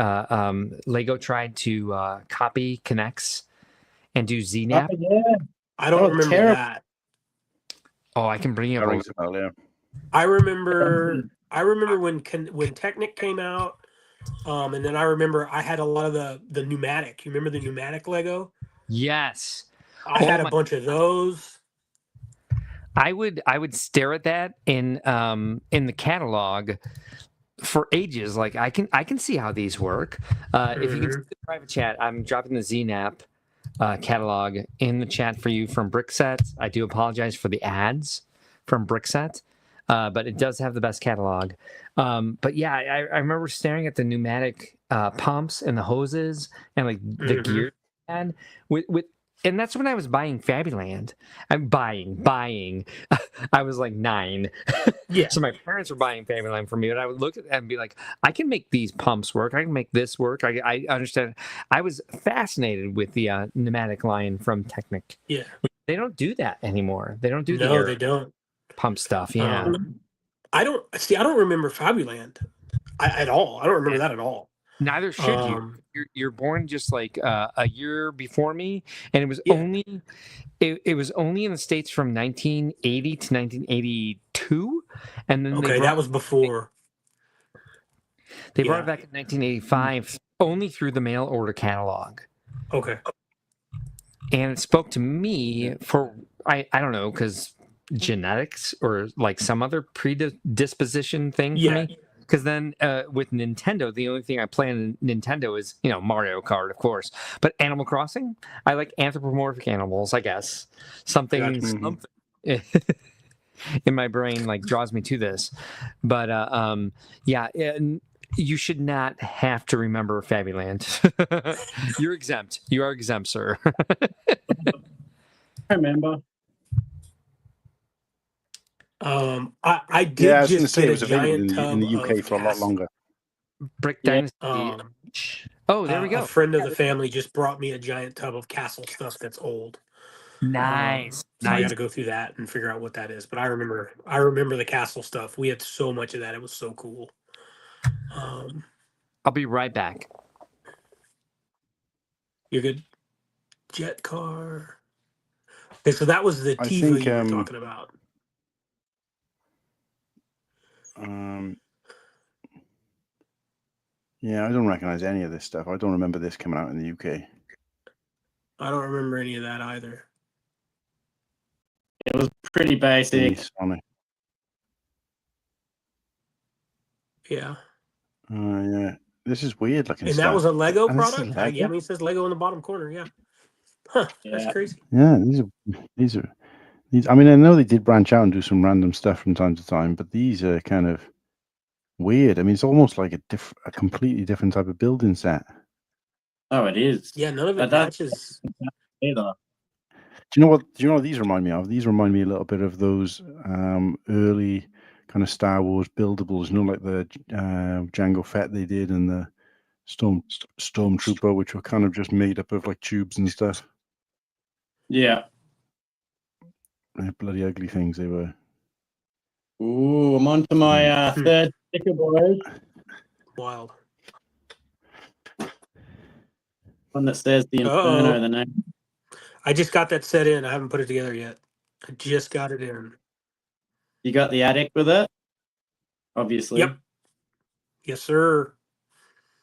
Lego tried to copy Connects and do ZNAP? Oh, yeah. I don't remember terrible. that. Oh, I can bring you That up. rings a bell, yeah. I remember when Technic came out, and then I remember I had a lot of the pneumatic. You remember the pneumatic Lego? Yes. I had a bunch of those. I would stare at that in the catalog for ages. Like I can see how these work. If you can see Mhm. the private chat, I'm dropping the ZNAP catalog in the chat for you from Brickset. I do apologize for the ads from Brickset, but it does have the best catalog. But yeah, I remember staring at the pneumatic pumps and the hoses and like the Mhm. gear and with and that's when I was buying Fabuland. I'm buying. I was like 9. Yeah. So my parents were buying Fabuland for me, and I would look at that and be like, I can make these pumps work. I can make this work. I understand. I was fascinated with the pneumatic line from Technic. Yeah. They don't do that anymore. They don't do the No, air they don't. pump stuff. Yeah. I don't remember Fabuland at all. I don't remember that at all. Neither should you. Um, You're born just like a year before me, and it was Yeah. only it was only in the States from 1980 to 1982, and then okay, that was before. they brought Yeah. it back in 1985 only through the mail order catalog. Okay. And it spoke to me for I don't know, because genetics or like some other predisposition thing for Yeah. me. Because then with Nintendo, the only thing I play on Nintendo is Mario Kart, of course. But Animal Crossing, I like anthropomorphic animals, I guess. Something Gotcha. something in my brain like draws me to this. But yeah. You should not have to remember Fabuland. You're exempt. You are exempt, sir. I remember. I did Yeah, I was going to just say get it a was available giant in the tub UK of for a lot castle. longer. Brick Yeah. Dynasty. Oh, there we go. A friend of the family just brought me a giant tub of castle stuff that's old. Nice. So I got Nice. to go through that and figure out what that is. But I remember the castle stuff. We had so much of that. It was so cool. I'll be right back. You're good. Jet car. Okay, so that was the I Tiva think, you were talking about. Yeah, I don't recognize any of this stuff. I don't remember this coming out in the UK. I don't remember any of that either. It was pretty basic. Sonic. Yeah. Yeah. This is weird looking And stuff. that was a Lego And this is product? Lego? Yeah, I mean, it says Lego in the bottom corner. Yeah. Huh. That's Yeah. crazy. Yeah, these are. I mean, I know they did branch out and do some random stuff from time to time, but these are kind of weird. I mean, it's almost like a completely different type of building set. Oh, it is. Yeah, none of it But that's matches. either. Do you know what these remind me of? These remind me a little bit of those early kind of Star Wars buildables, like the Jango Fett they did and the Stormtrooper, which were kind of just made up of like tubes and stuff. Yeah. They're bloody ugly things they were. Ooh, I'm on to my third sticker, boys. Wild. One that says the Inferno, the name. I just got that set in. I haven't put it together yet. I just got it in. You got the attic with it? Obviously. Yep. Yes, sir.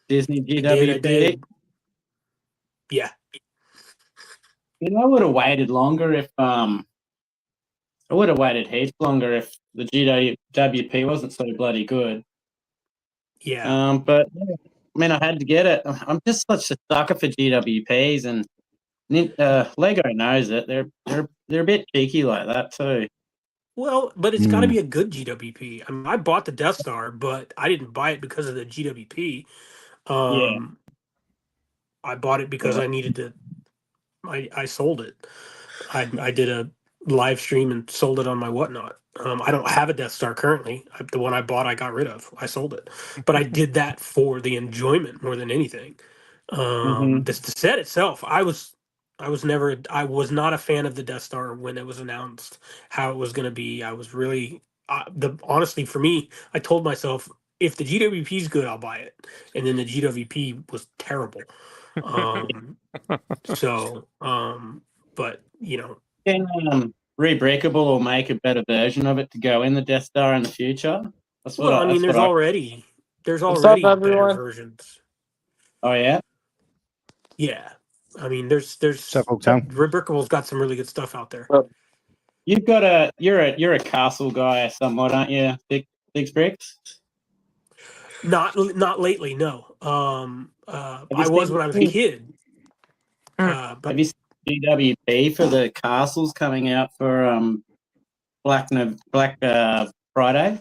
Disney I GWP. did. Yeah. I would have waited longer if I would have waited heaps longer if the GWP wasn't so bloody good. Yeah. But yeah, I mean, I had to get it. I'm just such a sucker for GWPs, and Lego knows it. They're a bit cheeky like that too. Well, but it's got to be a good GWP. I mean, I bought the Death Star, but I didn't buy it because of the GWP. I bought it because I needed to. I sold it. I did a live stream and sold it on my whatnot. I don't have a Death Star currently. The one I bought, I got rid of. I sold it, but I did that for the enjoyment more than anything. The set itself, I was not a fan of the Death Star when it was announced how it was going to be. I was really honestly, for me, I told myself, if the GWP is good, I'll buy it. And then the GWP was terrible. But Can Rebreakable will make a better version of it to go in the Death Star in the future. That's what I mean, there's already better versions. Oh yeah. Yeah, I mean, there's Rebreakable's got some really good stuff out there. You've got you're a castle guy somewhat, aren't you, Big Bricks? Not lately, no. I you was seen when I was a kid. Have But you seen GWP for the castles coming out for Black Friday?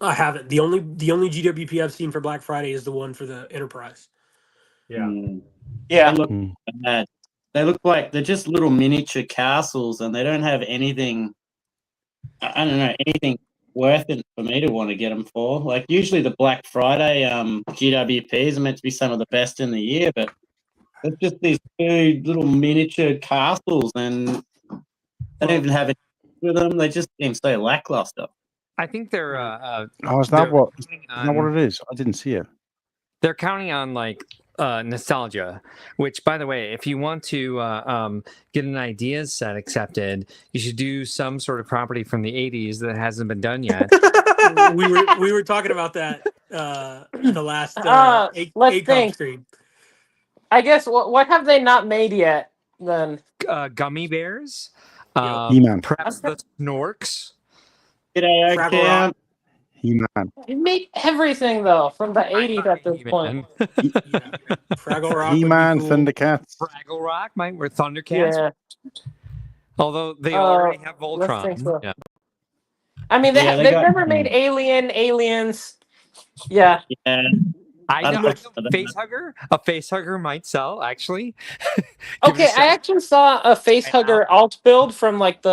I haven't. The only GWP I've seen for Black Friday is the one for the Enterprise. Mm. They Yeah. look Hmm. bad. They look like they're just little miniature castles, and they don't have anything. I don't know, anything worth it for me to want to get them for. Like usually the Black Friday GWPs are meant to be some of the best in the year, but it's just these two little miniature castles, and they don't even have it with them. They just seem so lackluster. I think they're Oh, they're counting is that what on, it is? I didn't see it. they're counting on like nostalgia. Which, by the way, if you want to get an ideas set accepted, you should do some sort of property from the '80s that hasn't been done yet. we were talking about that the last Let's ACOG think. stream. I guess what have they not made yet? Then Gummy bears, Yep. He-Man. perhaps the Snorks. G'day, Fraggle Cam. Rock. He-Man. you made everything though from the '80s at this point. He-Man. Yeah. Fraggle Rock He-Man, would be cool. Thundercats. Fraggle Rock, might we're Thundercats. Yeah. Although they already have Let's think Voltron. so. Yeah. I mean, Yeah, they they've got- never made Aliens. Yeah. Yeah, I I know don't a know. face hugger might sell actually. Give it Okay, a I shot. actually saw a facehugger alt build from like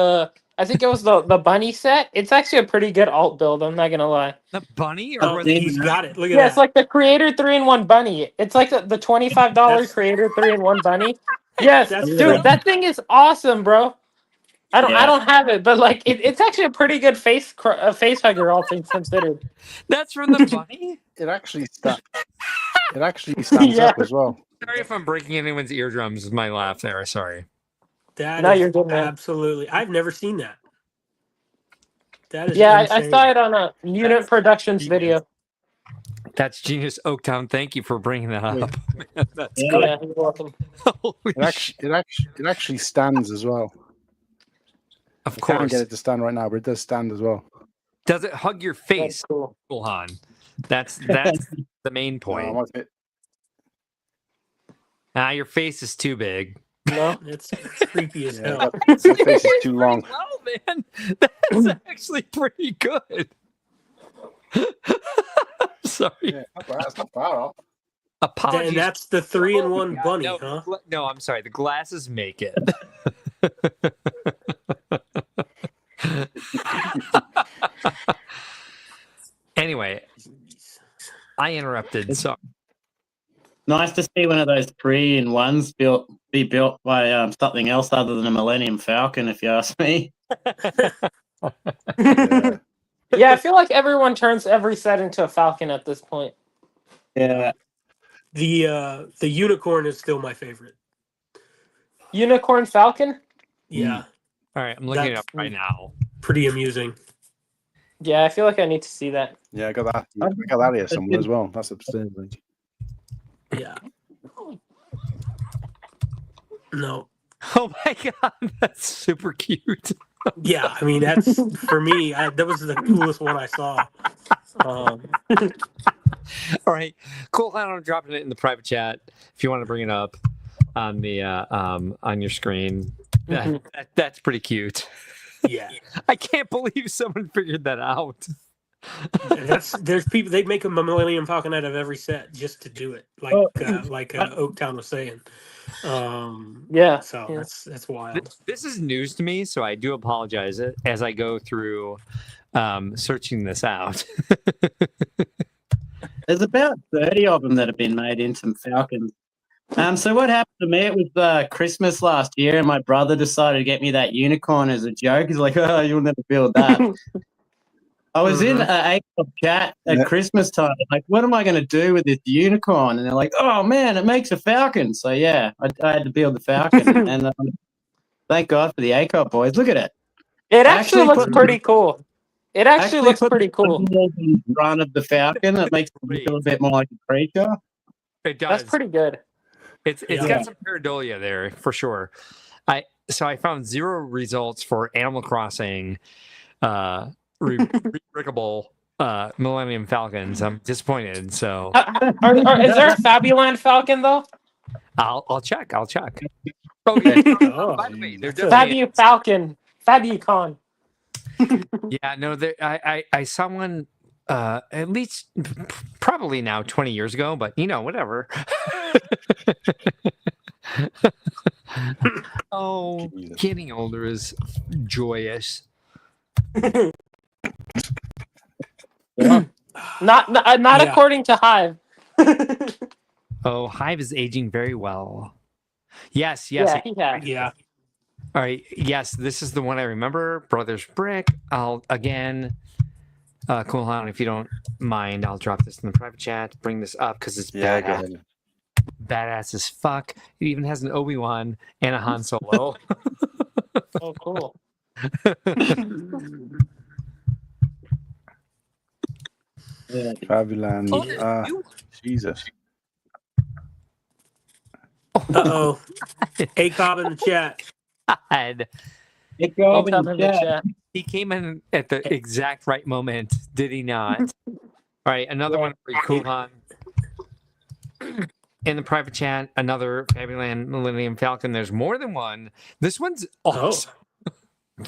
I think it was the bunny set. It's actually a pretty good alt build. I'm not gonna lie. The bunny or Oh, was it he's got it. Look at Yeah, that. it's like the Creator 3-in-1 bunny. It's like the $25 That's- Creator 3-in-1 bunny. Yes, That's dude, cool. that thing is awesome, bro. I Yeah. don't have it, but like it's actually a pretty good face hugger, all things considered. that's from the bunny? It actually stands Yeah. up as well. Sorry if I'm breaking anyone's eardrums with my laugh there. Sorry. That No, is you're good, man. absolutely. I've never seen that. That is Yeah, I insane. saw it on a Unit That's Productions genius. video. That's genius, Oaktown. Thank you for bringing that up. Man, that's Yeah. good. Yeah, you're welcome. Holy It actually stands as well. Of I can't course. get it to stand right now, but it does stand as well. Does it hug your That's face, cool. Han? That's the main No, point. my fit- Your face is too big. No. It's creepy as Yeah, hell. my face is too long. Well, man, that's actually pretty good. Sorry. Yeah, that's not far off. Apologies. And that's the 3-in-1 Yeah, bunny, no, huh? No, I'm sorry. The glasses make it. Anyway, I interrupted. Sorry. Nice to see one of those 3-in-1s be built by something else other than a Millennium Falcon, if you ask me. Yeah. Yeah, I feel like everyone turns every set into a Falcon at this point. Yeah, The unicorn is still my favorite. Unicorn Falcon? Yeah, All right, I'm looking it That's- up right now. pretty amusing. Yeah, I feel like I need to see that. Yeah, I got that. I got that here somewhere as well. That's upstairs. I think. Yeah. No. Oh my god, that's super cute. Yeah, I mean that's for me. That was the coolest one I saw. All right, cool. I'm dropping it in the private chat if you want to bring it up on the on your screen. That's pretty cute. Yeah, I can't believe someone figured that out. there's people they make a Millennium Falcon out of every set just to do it, like Oaktown was saying. Yeah. So yeah. that's wild. This is news to me, so I do apologize as I go through searching this out. there's about 30 of them that have been made into Falcons. So what happened to me? It was Christmas last year, and my brother decided to get me that unicorn as a joke. He's like, "Oh, you'll never build that." I was in a chat at Christmas time. Like, what am I going to do with this unicorn? And they're like, "Oh man, it makes a falcon." So yeah, I had to build the falcon, and thank God for the ACOG boys. Look at it. It actually looks put- pretty cool. It actually looks put pretty cool. the in front of the falcon. It makes it look a little bit more like a creature. It does. That's pretty good. It's Yeah. got some pareidolia there for sure. I found 0 results for Animal Crossing rebrickable Millennium Falcons. I'm disappointed. So Is there a Fabuland Falcon though? I'll check. Oh yeah. Oh, By the way, they're that's a- definitely Fabu Falcon, Fabucon. yeah. No, I saw one at least probably now 20 years ago, but whatever. Oh, Jesus. getting older is joyous. Not Yeah. according to Hive. Oh, Hive is aging very well. Yes. Yeah, he has. Yeah. All right. Yes, this is the one I remember. Brothers Brick. I'll again, Cool Hound, if you don't mind, I'll drop this in the private chat. Bring this up because it's Yeah, go badass. ahead. Badass as fuck. It even has an Obi-Wan and a Han Solo. Oh, cool. Yeah. Fabuland. Oh, there's a new Jesus. Uh-oh. A-Cobb in the chat. God. It go I'll up in tell the him to chat. chat. He came in at the exact right moment, did he not? All right, another one for you, Cool Han. In the private chat, another Fabuland Millennium Falcon. There's more than one. This one's awesome.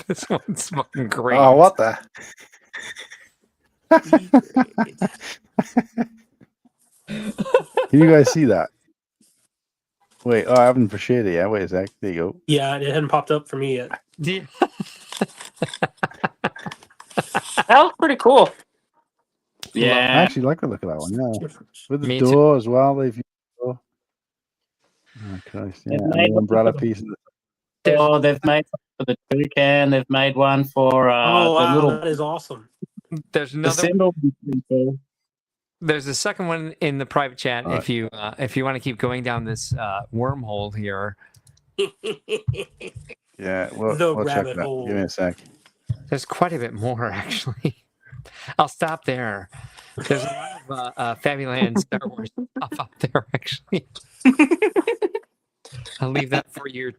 This one's fucking great. Oh, what the? Can you guys see that? Wait, I haven't shared it yet. Wait a sec. There you go. Yeah, it hadn't popped up for me yet. Yeah. That was pretty cool. I Yeah. actually like the look of that one. Yeah, with the Me too. door as well. They've used the door. Oh Christ! Yeah, They've and made the umbrella one for piece. Oh, they've made one for the toucan. They've made one for Oh, the wow, little that is awesome. There's the another. symbol. People. There's a second one in the private chat. If you want to keep going down this wormhole here, Yeah, The we'll check rabbit that. hole. Give me a sec. there's quite a bit more actually. I'll stop there. There's a lot of Fabuland Star Wars stuff out there actually. I'll leave that for your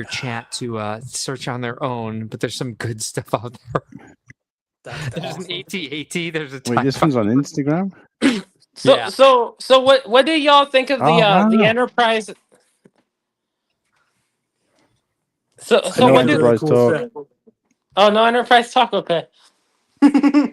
chat to search on their own. But there's some good stuff out there. That's There's awesome. an AT-AT. There's a Wait, this one's on Instagram. So Yeah. so what do y'all think of the Oh, the wow. Enterprise? So I so know what it's a do Enterprise really cool talk. set. oh no Enterprise talk okay.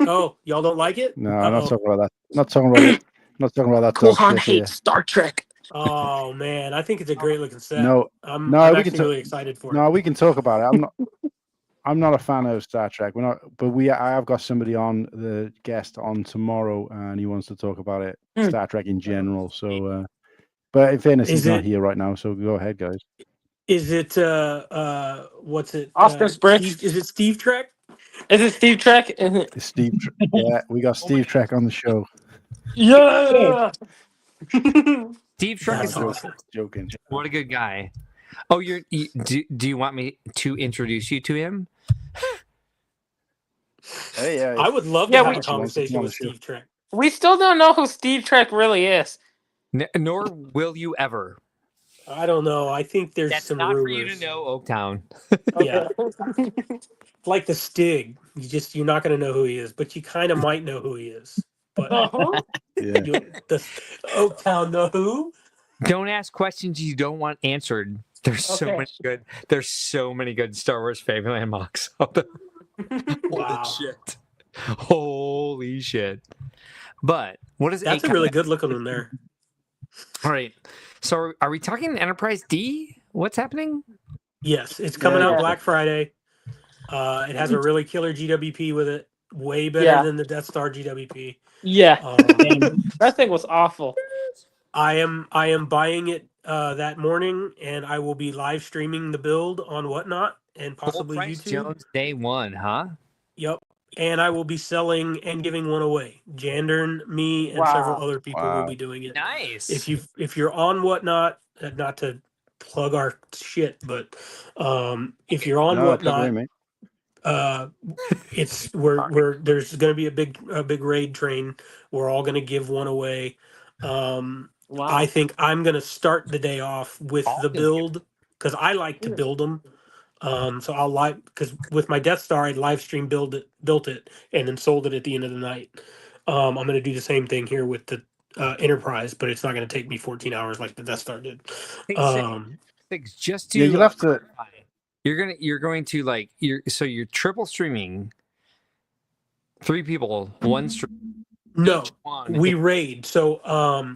Oh, y'all don't like it? No, I'm not Uh-oh. talking about that. Not talking about it. Not talking about that Cool dog Han shit here. hates Star Trek. Oh man, I think it's a great looking set. No, I'm no, we actually can really excited for no, it. we can talk about it. I'm not a fan of Star Trek. We're not, but I have got somebody on the guest on tomorrow, and he wants to talk about it, Star Trek in general. So, but in fairness, Is he's not it- here right now. So go ahead, guys. Is it what's it? Oscar Sprich? Is it Steve Trek? Is it Steve Trek? It's Steve. Yeah, we got Steve Trek on the show. Yeah. Steve Trek That's is awesome. Joking. what a good guy. Oh, do you want me to introduce you to him? Hey, yeah. I would love to Yeah, have we- a conversation on the with show. Steve Trek. We still don't know who Steve Trek really is. Nor will you ever. I don't know. I think there's That's some not rumors. for you to know, Oaktown. Yeah. Like the Stig. You're not going to know who he is, but you kind of might know who he is. But Yeah. the Oaktown know who? Don't ask questions you don't want answered. There's so Okay. many good. There's so many good Star Wars Fabuland mocks out there. Wow. Holy shit! Holy shit! But what is That's a really good looking one there. All right. So are we talking Enterprise D? What's happening? Yes, it's coming Yeah. out Black Friday. It has a really killer GWP with it. Way better Yeah. than the Death Star GWP. Yeah, Um, that thing was awful. I am buying it that morning, and I will be live streaming the build on Whatnot and Full possibly price YouTube. Jones Day 1, huh? Yep. And I will be selling and giving one away. Jandern, me, and several Wow. other people will Wow. be doing it. Nice. If you're on Whatnot, not to plug our shit, but if you're on No, take it away, Whatnot, mate. it's we're there's going to be a big raid train. We're all going to give one away. Wow. I think I'm going to start the day off with All the gonna give- build because I like to build them. So I'll live because with my Death Star, I live stream built it, and then sold it at the end of the night. I'm going to do the same thing here with the Enterprise, but it's not going to take me 14 hours like the Death Star did. Hey, Six, just Yeah, to you'll have to. clarify, you're going to like you're triple streaming 3 people, one stream. No, Each one we raid. So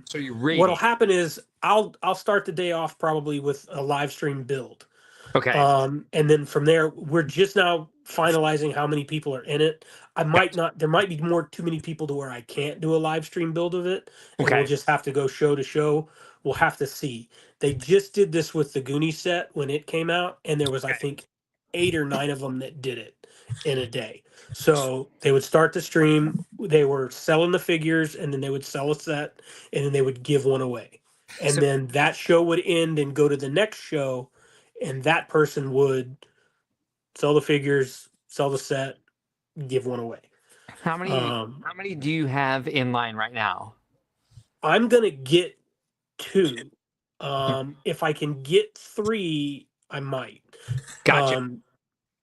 so you're what'll rating. happen is I'll start the day off probably with a live stream build. Okay. And then from there, we're just now finalizing how many people are in it. I might not, there might be too many people to where I can't do a live stream build of it. And we'll Okay. just have to go show to show. We'll have to see. They just did this with the Goonie set when it came out, and there was, I think, 8 or 9 of them that did it in a day. So they would start the stream, they were selling the figures, and then they would sell a set, and then they would give one away. And So- then that show would end and go to the next show, and that person would sell the figures, sell the set, give one away. How many do you have in line right now? I'm gonna get 2. If I can get 3, I might. Gotcha.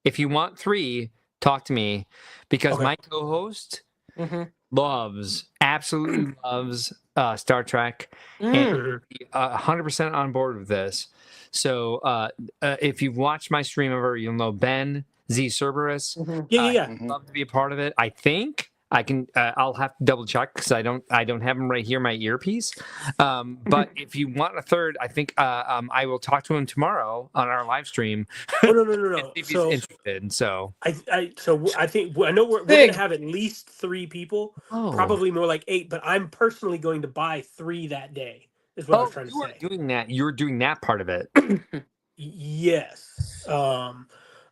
If you want 3, talk to me because Okay. my co-host Mhm. absolutely loves Star Trek, and Mhm. 100% on board with this. So if you've watched my stream ever, you'll know Ben Z Cerberus. Mhm. Yeah. Mhm. Love to be a part of it. I think I can. I'll have to double check because I don't have him right here, my earpiece. But if you want a third, I think I will talk to him tomorrow on our live stream. Oh no. and see if he's So interested. So I think I know we're Big. gonna have at least 3 people, Oh. probably more like 8. But I'm personally going to buy 3 that day. Is what I was trying to you are say. doing that. You're doing that part of it. Yes.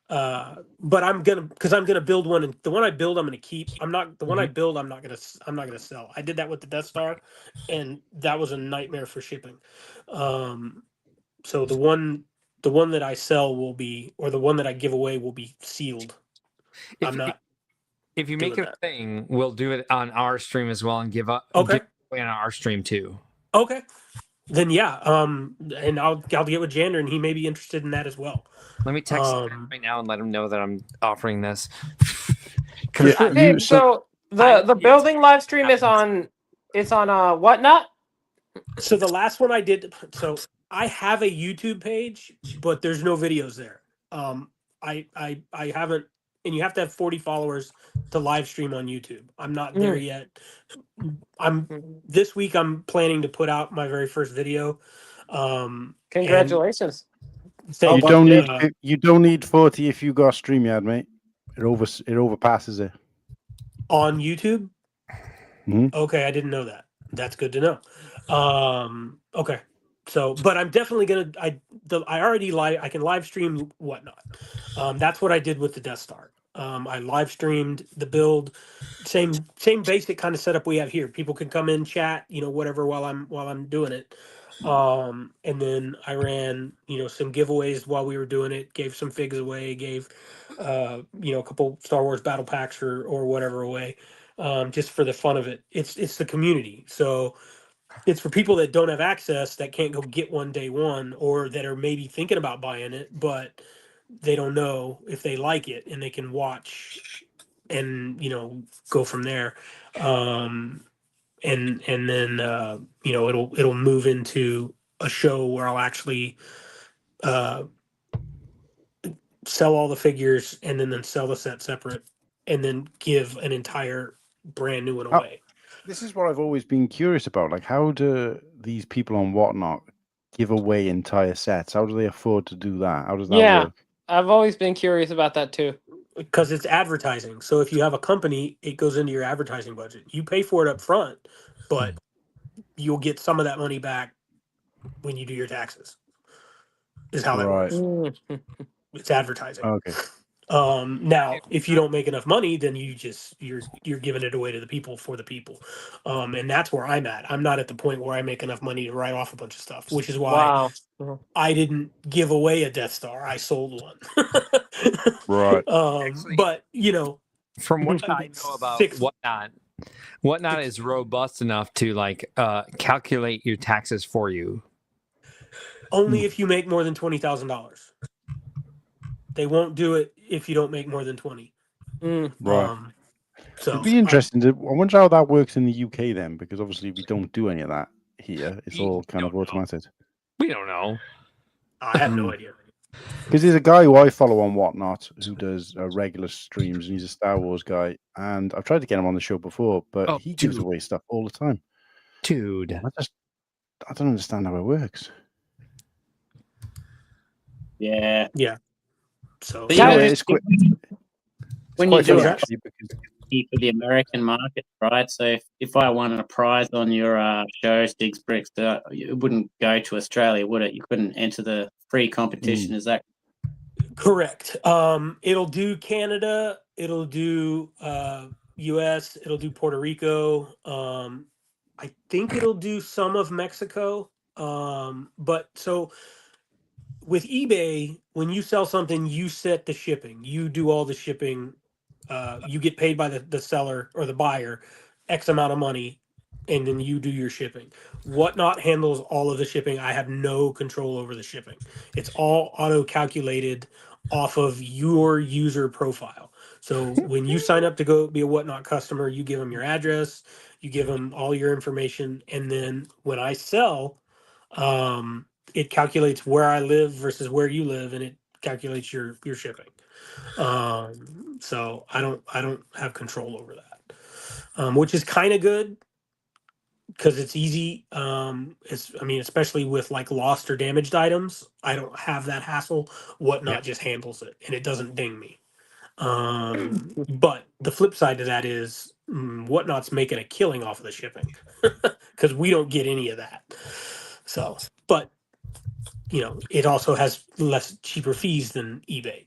But I'm gonna build one, and the one I build I'm gonna keep. I'm not the one I build I'm not gonna sell. I did that with the Death Star, and that was a nightmare for shipping. So the one that I sell will be, or the one that I give away will be sealed. I'm not If you make doing it a that. thing, we'll do it on our stream as well and give Okay. away on our stream too. Okay. Then yeah. And I'll get with Jander, and he may be interested in that as well. Let me text him right now and let him know that I'm offering this. Yeah, Hey, so the building live stream is on whatnot? So the last one I did, so I have a YouTube page, but there's no videos there. I haven't, and you have to have 40 followers to live stream on YouTube. I'm not there yet. This week I'm planning to put out my very first video. Congratulations. Thank you don't need 40 if you got StreamYard, mate. It overpasses it. On YouTube. Mhm. Okay, I didn't know that. That's good to know. Okay, so but I'm definitely gonna. I can live stream whatnot. That's what I did with the Death Star. I live streamed the build, same basic kind of setup we have here. People can come in, chat, whatever while I'm doing it. And then I ran, some giveaways while we were doing it. Gave some figs away. Gave, a couple Star Wars battle packs or whatever away, just for the fun of it. It's the community, so it's for people that don't have access, that can't go get one day one, or that are maybe thinking about buying it, but they don't know if they like it, and they can watch and go from there. And then it'll move into a show where I'll actually uh, sell all the figures, and then sell the set separate, and then give an entire brand new one Oh. away. This is what I've always been curious about. Like, how do these people on Whatnot give away entire sets? How do they afford to do that? How does that work? I've always been curious about that too. Because it's advertising. So if you have a company, it goes into your advertising budget. You pay for it up front, but you'll get some of that money back when you do your taxes. Is how that Right. works. It's advertising. Okay. Now, if you don't make enough money, then you're giving it away to the people for the people, and that's where I'm at. I'm not at the point where I make enough money to write off a bunch of stuff, which is why Wow. I didn't give away a Death Star. I sold one. Right. Actually, but from what I know about Whatnot is robust enough to calculate your taxes for you. only if you make more than $20,000. They won't do it if you don't make more than 20. Mm. Right. So It'd be interesting. I wonder how that works in the UK then, because obviously we don't do any of that here. It's all kind of automated. We don't know. I have no idea. Because there's a guy who I follow on Whatnot who does regular streams, and he's a Star Wars guy. And I've tried to get him on the show before, but he gives away stuff all the time. Dude, I don't understand how it works. Yeah. So But That Anyway, it's quick. when you do funny, it actually, because for the American market, right? So if I won a prize on your show, Six Bricks, it wouldn't go to Australia, would it? You couldn't enter the free competition. Is that correct. It'll do Canada. It'll do U.S. It'll do Puerto Rico. I think it'll do some of Mexico. But so with eBay, when you sell something, you set the shipping. You do all the shipping. You get paid by the seller or the buyer X amount of money, and then you do your shipping. Whatnot handles all of the shipping. I have no control over the shipping. It's all auto calculated off of your user profile. So when you sign up to go be a Whatnot customer, you give them your address, you give them all your information, and then when I sell, it calculates where I live versus where you live, and it calculates your shipping. So I don't have control over that, which is kind of good because it's easy. Especially with like lost or damaged items, I don't have that hassle. Whatnot just handles it, and it doesn't ding me. But the flip side to that is Whatnot's making a killing off of the shipping because we don't get any of that. So, but it also has less cheaper fees than eBay.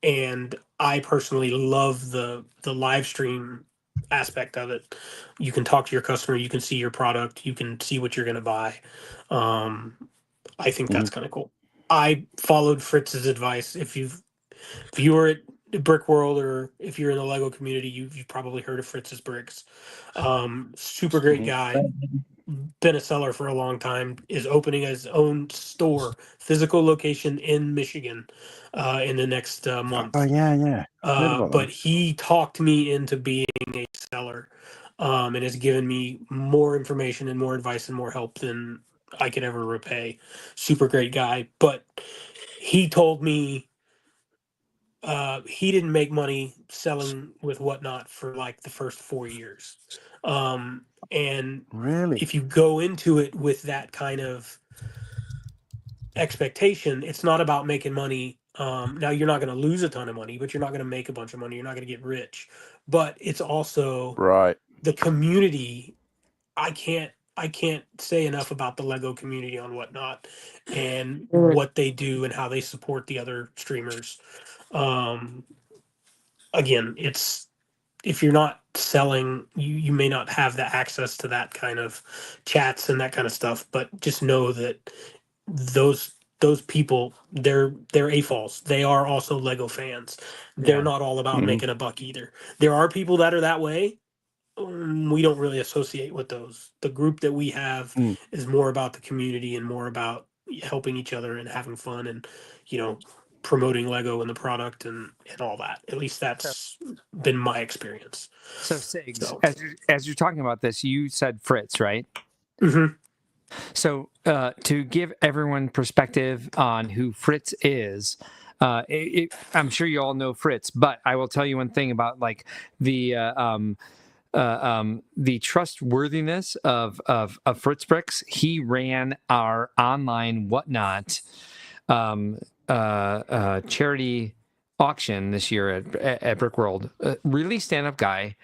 And I personally love the live stream aspect of it. You can talk to your customer, you can see your product, you can see what you're going to buy. I think that's kind of cool. I followed Fritz's advice. If you were at Brick World or if you're in the Lego community, you've probably heard of Fritz's Bricks. Super great guy. Been a seller for a long time, is opening his own store, physical location in Michigan in the next month. Oh, yeah. But he talked me into being a seller and has given me more information and more advice and more help than I could ever repay. Super great guy. But he told me he didn't make money selling with Whatnot for like the first 4 years. And Really? if you go into it with that kind of expectation, it's not about making money. Now you're not going to lose a ton of money, but you're not going to make a bunch of money. You're not going to get rich. But it's also Right. the community. I can't say enough about the Lego community on Whatnot and what they do and how they support the other streamers. Again, it's if you're not selling, you may not have the access to that kind of chats and that kind of stuff, but just know that those people, they're AFOLs. They are also Lego fans. They're not all about making a buck either. There are people that are that way. We don't really associate with those. The group that we have is more about the community and more about helping each other and having fun and promoting Lego and the product and all that. At least that's been my experience. So Sigs, as you're talking about this, you said Fritz, right? Mm-hmm. So to give everyone perspective on who Fritz is, I'm sure you all know Fritz, but I will tell you one thing about like the trustworthiness of Fritz Bricks. He ran our online Whatnot charity auction this year at Brick World. Really stand-up guy.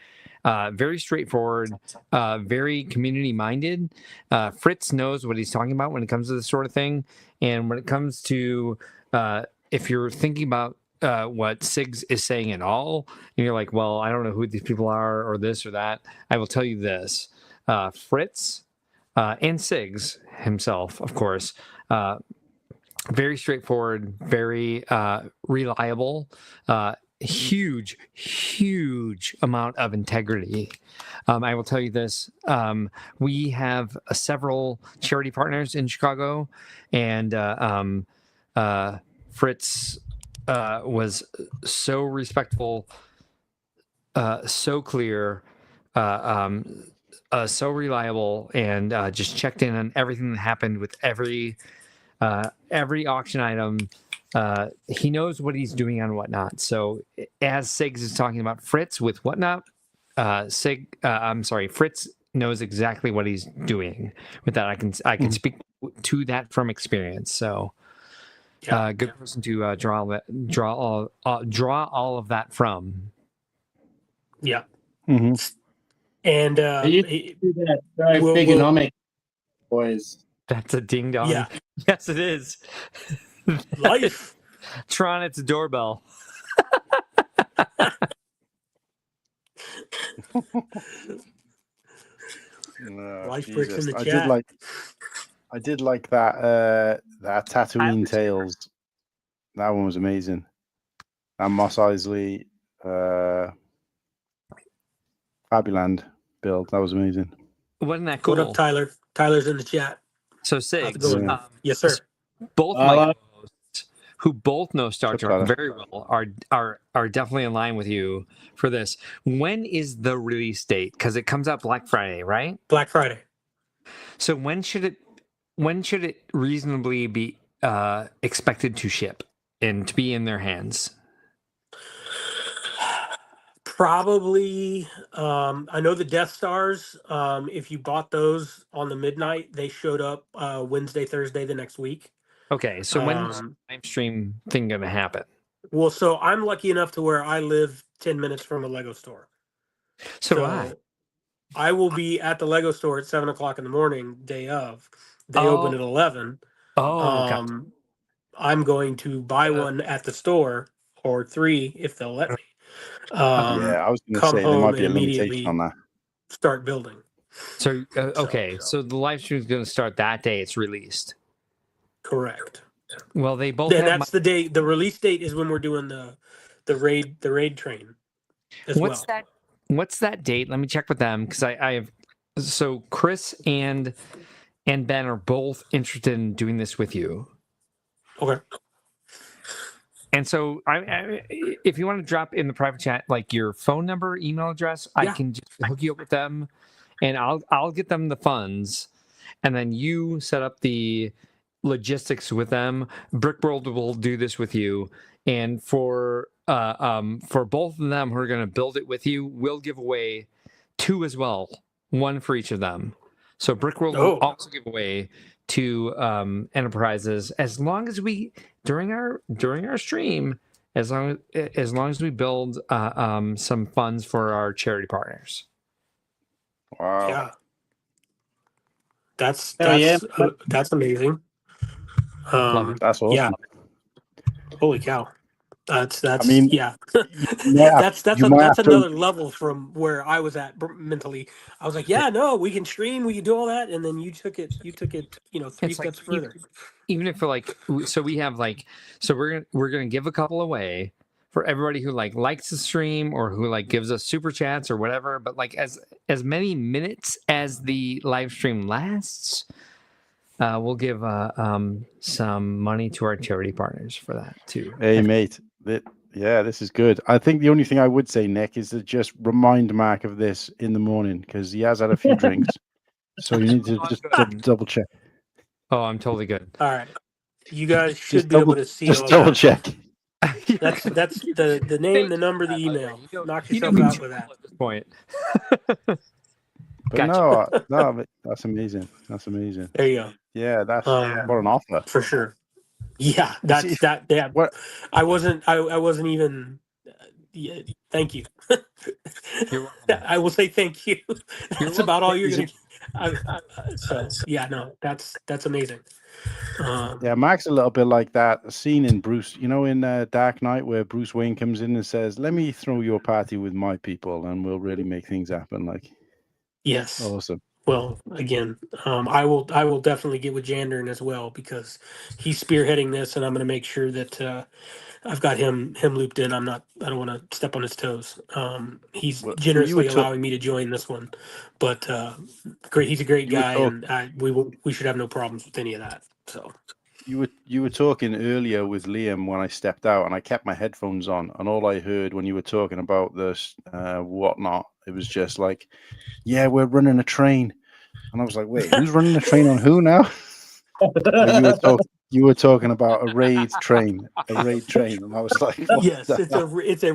Very straightforward, very community minded. Fritz knows what he's talking about when it comes to this sort of thing. And when it comes to if you're thinking about what Sigs is saying at all, and you're like, well, I don't know who these people are or this or that, I will tell you this. Fritz and Sigs himself, of course, very straightforward, very reliable, huge amount of integrity. I will tell you this. We have several charity partners in Chicago, and Fritz was so respectful, so clear, so reliable, and just checked in on everything that happened with every auction item. He knows what he's doing on Whatnot. So as Sigs is talking about Fritz with Whatnot, Fritz knows exactly what he's doing with that. I can speak to that from experience. So good person to draw all of that from. Yeah. Mm-hmm. And You do that so bigonomic, boys. That's a ding dong. Yeah. Yes, it is. Life. Tron, it's a doorbell. Life Jesus. bricks in the I chat. did like that Tatooine Tales. That one was amazing. And Moss Eisley Fabuland build. That was amazing. Wasn't that cool? What up, Tyler? Tyler's in the chat. So How's it Sigs, going? Yes, sir. both my co-hosts, who both know Star Trek very well, are definitely in line with you for this. When is the release date? Because it comes out Black Friday, right? Black Friday. So when should it reasonably be expected to ship and to be in their hands? Probably. I know the Death Stars. If you bought those on the midnight, they showed up Wednesday, Thursday the next week. Okay, so when's the live stream thing going to happen? Well, so I'm lucky enough to where I live 10 minutes from a Lego store. So I will be at the Lego store at 7:00 in the morning, day of. They open at 11. Gotcha. I'm going to buy one at the store, or 3 if they'll let me. I was going to say there might be a limitation on that. Start building. So so the live stream is going to start that day it's released. Correct. Well, they both. And that's the day. The release date is when we're doing the raid train. What's that date? Let me check with them because I have. So Chris and Ben are both interested in doing this with you. Okay. And so, if you want to drop in the private chat like your phone number, email address, I can just hook you up with them, and I'll get them the funds, and then you set up the logistics with them. Brickworld will do this with you, and for both of them who are going to build it with you, we'll give away 2 as well, 1 for each of them. So Brickworld will also give away 2 enterprises as long as we during our stream, as long as we build some funds for our charity partners. Wow. Yeah. That's amazing. Love it. That's awesome. Yeah. Holy cow. That's I mean, yeah. Yeah, that's another level from where I was at mentally. I was like, we can stream, we can do all that, and then you took it, 3 steps further. Even if we have we're gonna give a couple away for everybody who likes the stream or who gives us super chats or whatever. But as many minutes as the live stream lasts, we'll give some money to our charity partners for that too. Hey, mate. This is good. I think the only thing I would say, Nick, is to just remind Mark of this in the morning because he has had a few drinks. So you need to just double check. Oh, I'm totally good. All right. You guys should be able to see. Just double check. That's the name, the number, the email. Knock yourself out with that. At this point. But no, that's amazing. That's amazing. There you go. Yeah, that's what an offer. For sure. Yeah, that's that. Yeah, What? I wasn't even. Thank you. You're welcome. I will say thank you. That's about all you're gonna. That's amazing. Yeah, Mark's a little bit like that scene in Bruce, in Dark Knight where Bruce Wayne comes in and says, "Let me throw your party with my people, and we'll really make things happen." Yes. Awesome. Well, again, I will definitely get with Jandern as well because he's spearheading this, and I'm going to make sure that I've got him looped in. I don't want to step on his toes. He's generously allowing me to join this one, but great. He's a great guy, and we should have no problems with any of that. So you were talking earlier with Liam when I stepped out, and I kept my headphones on, and all I heard when you were talking about this whatnot, it was just like, yeah, we're running a train, and I was like, wait, who's running a train on who now? But you were talking about a raid train, and I was like, what Yes, the hell? it's a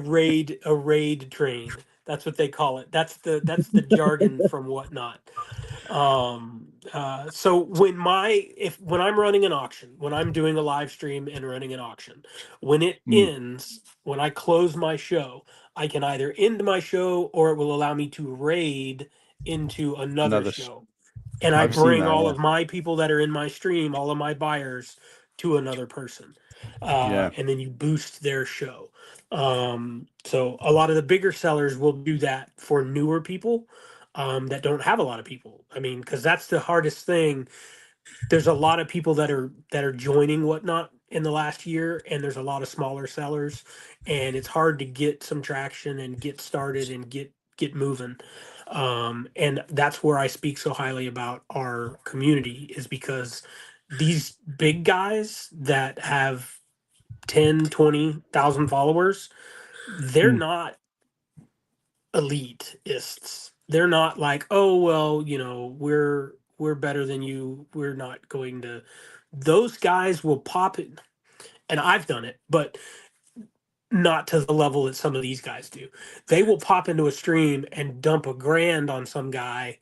raid train. That's what they call it. That's the jargon from Whatnot. So when I'm running an auction, when I'm doing a live stream and running an auction, when it Mm, ends, when I close my show, I can either end my show or it will allow me to raid into another another, show. And I I've seen bring that. all of my people that are in my stream, all of my buyers to another person. Yeah, And then you boost their show. So a lot of the bigger sellers will do that for newer people that don't have a lot of people. I mean, because that's the hardest thing. There's a lot of people that are joining Whatnot in the last year, and there's a lot of smaller sellers, and it's hard to get some traction and get started and get moving. And that's where I speak so highly about our community, is because these big guys that have 10, 20,000 followers, they're mm, not elitists. They're not like, oh well, we're better than you. We're not going to. Those guys will pop it, and I've done it, but not to the level that some of these guys do. They will pop into a stream and dump $1,000 on some guy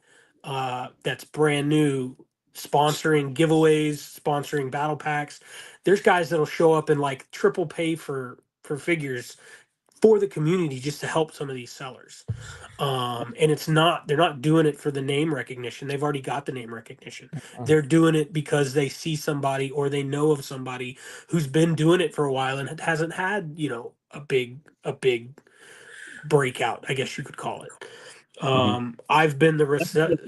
that's brand new, sponsoring giveaways, sponsoring battle packs. There's guys that'll show up and like triple pay for figures for the community just to help some of these sellers. And they're not doing it for the name recognition. They've already got the name recognition. They're doing it because they see somebody or they know of somebody who's been doing it for a while and hasn't had, a big breakout, I guess you could call it. mhm. I've been the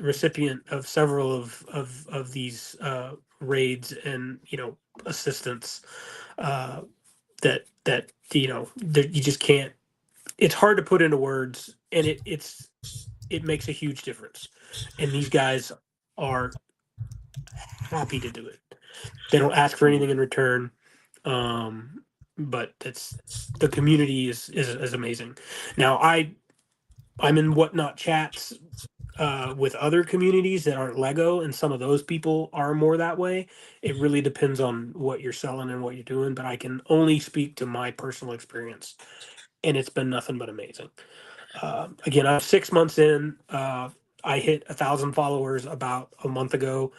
recipient of several of these raids and, assistance uh, that you just can't. It's hard to put into words, and it makes a huge difference. And these guys are happy to do it. They don't ask for anything in return. But it's the community is amazing. Now I'm in Whatnot chats with other communities that aren't Lego, and some of those people are more that way. It really depends on what you're selling and what you're doing, but I can only speak to my personal experience, and it's been nothing but amazing. Again, I'm 6 months in. I hit 1,000 followers about a month ago,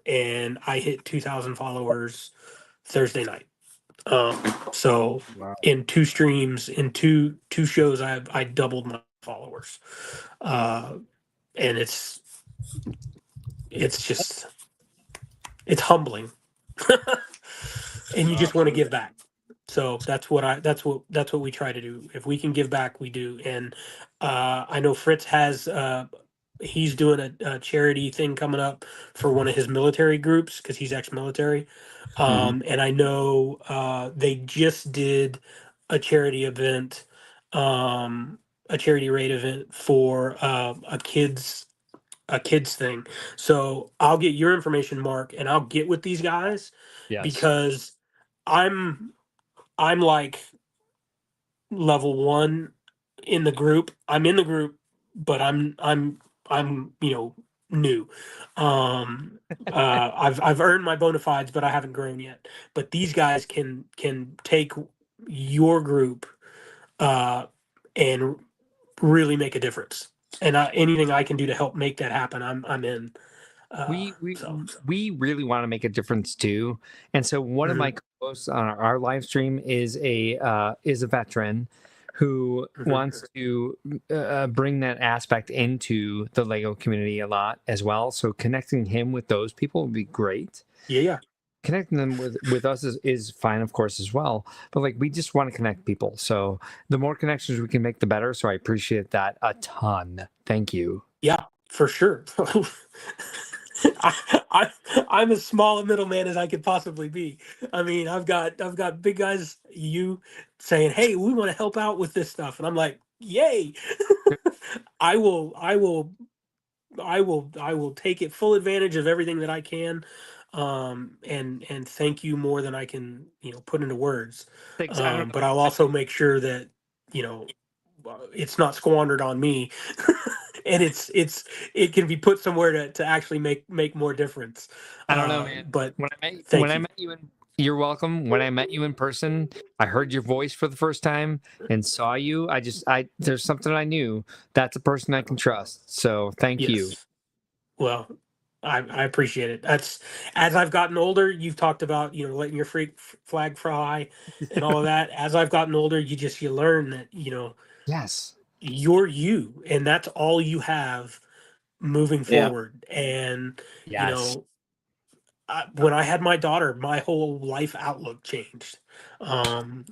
and I hit 2,000 followers Thursday night. So Wow. in two streams, in two shows, I doubled my followers, uh, and it's just it's humbling, and you just want to give back. So that's what we try to do. If we can give back, we do. And I know Fritz has he's doing a charity thing coming up for one of his military groups because he's ex-military. Mhm. And I know they just did a charity event, a charity raid event for a kids thing. So I'll get your information, Mark, and I'll get with these guys Yes. because I'm I'm like level 1 in the group. I'm in the group, but I'm new. I've earned my bona fides, but I haven't grown yet. But these guys can take your group uh, and really make a difference. And anything I can do to help make that happen, I'm in. We we So. we really want to make a difference too. And so one of my Mhm, co-hosts on our live stream is a veteran who mhm. wants to bring that aspect into the Lego community a lot as well. So connecting him with those people would be great. Yeah, yeah. Connecting them with us is fine, of course, as well. But like we just want to connect people. So the more connections we can make, the better. So I appreciate that a ton. Thank you. Yeah, for sure. I'm as small a middleman as I could possibly be. I mean, I've got big guys, you saying, "Hey, we want to help out with this stuff," and I'm like, "Yay!" I will take it full advantage of everything that I can. and thank you more than I can, put into words. Thanks. I don't know. But I'll also make sure that, it's not squandered on me, and it can be put somewhere to actually make more difference. I don't know, man. But When thank I you. met you in, you're welcome. When I met you in person, I heard your voice for the first time and saw you. There's something I knew. That's a person I can trust. So thank you. Yes. Well, I appreciate it. That's as I've gotten older, you've talked about, letting your flag fly and all of that. As I've gotten older, you learn that, Yes. you're you, and that's all you have moving Yeah. forward. And, Yes. when I had my daughter, my whole life outlook changed. Um,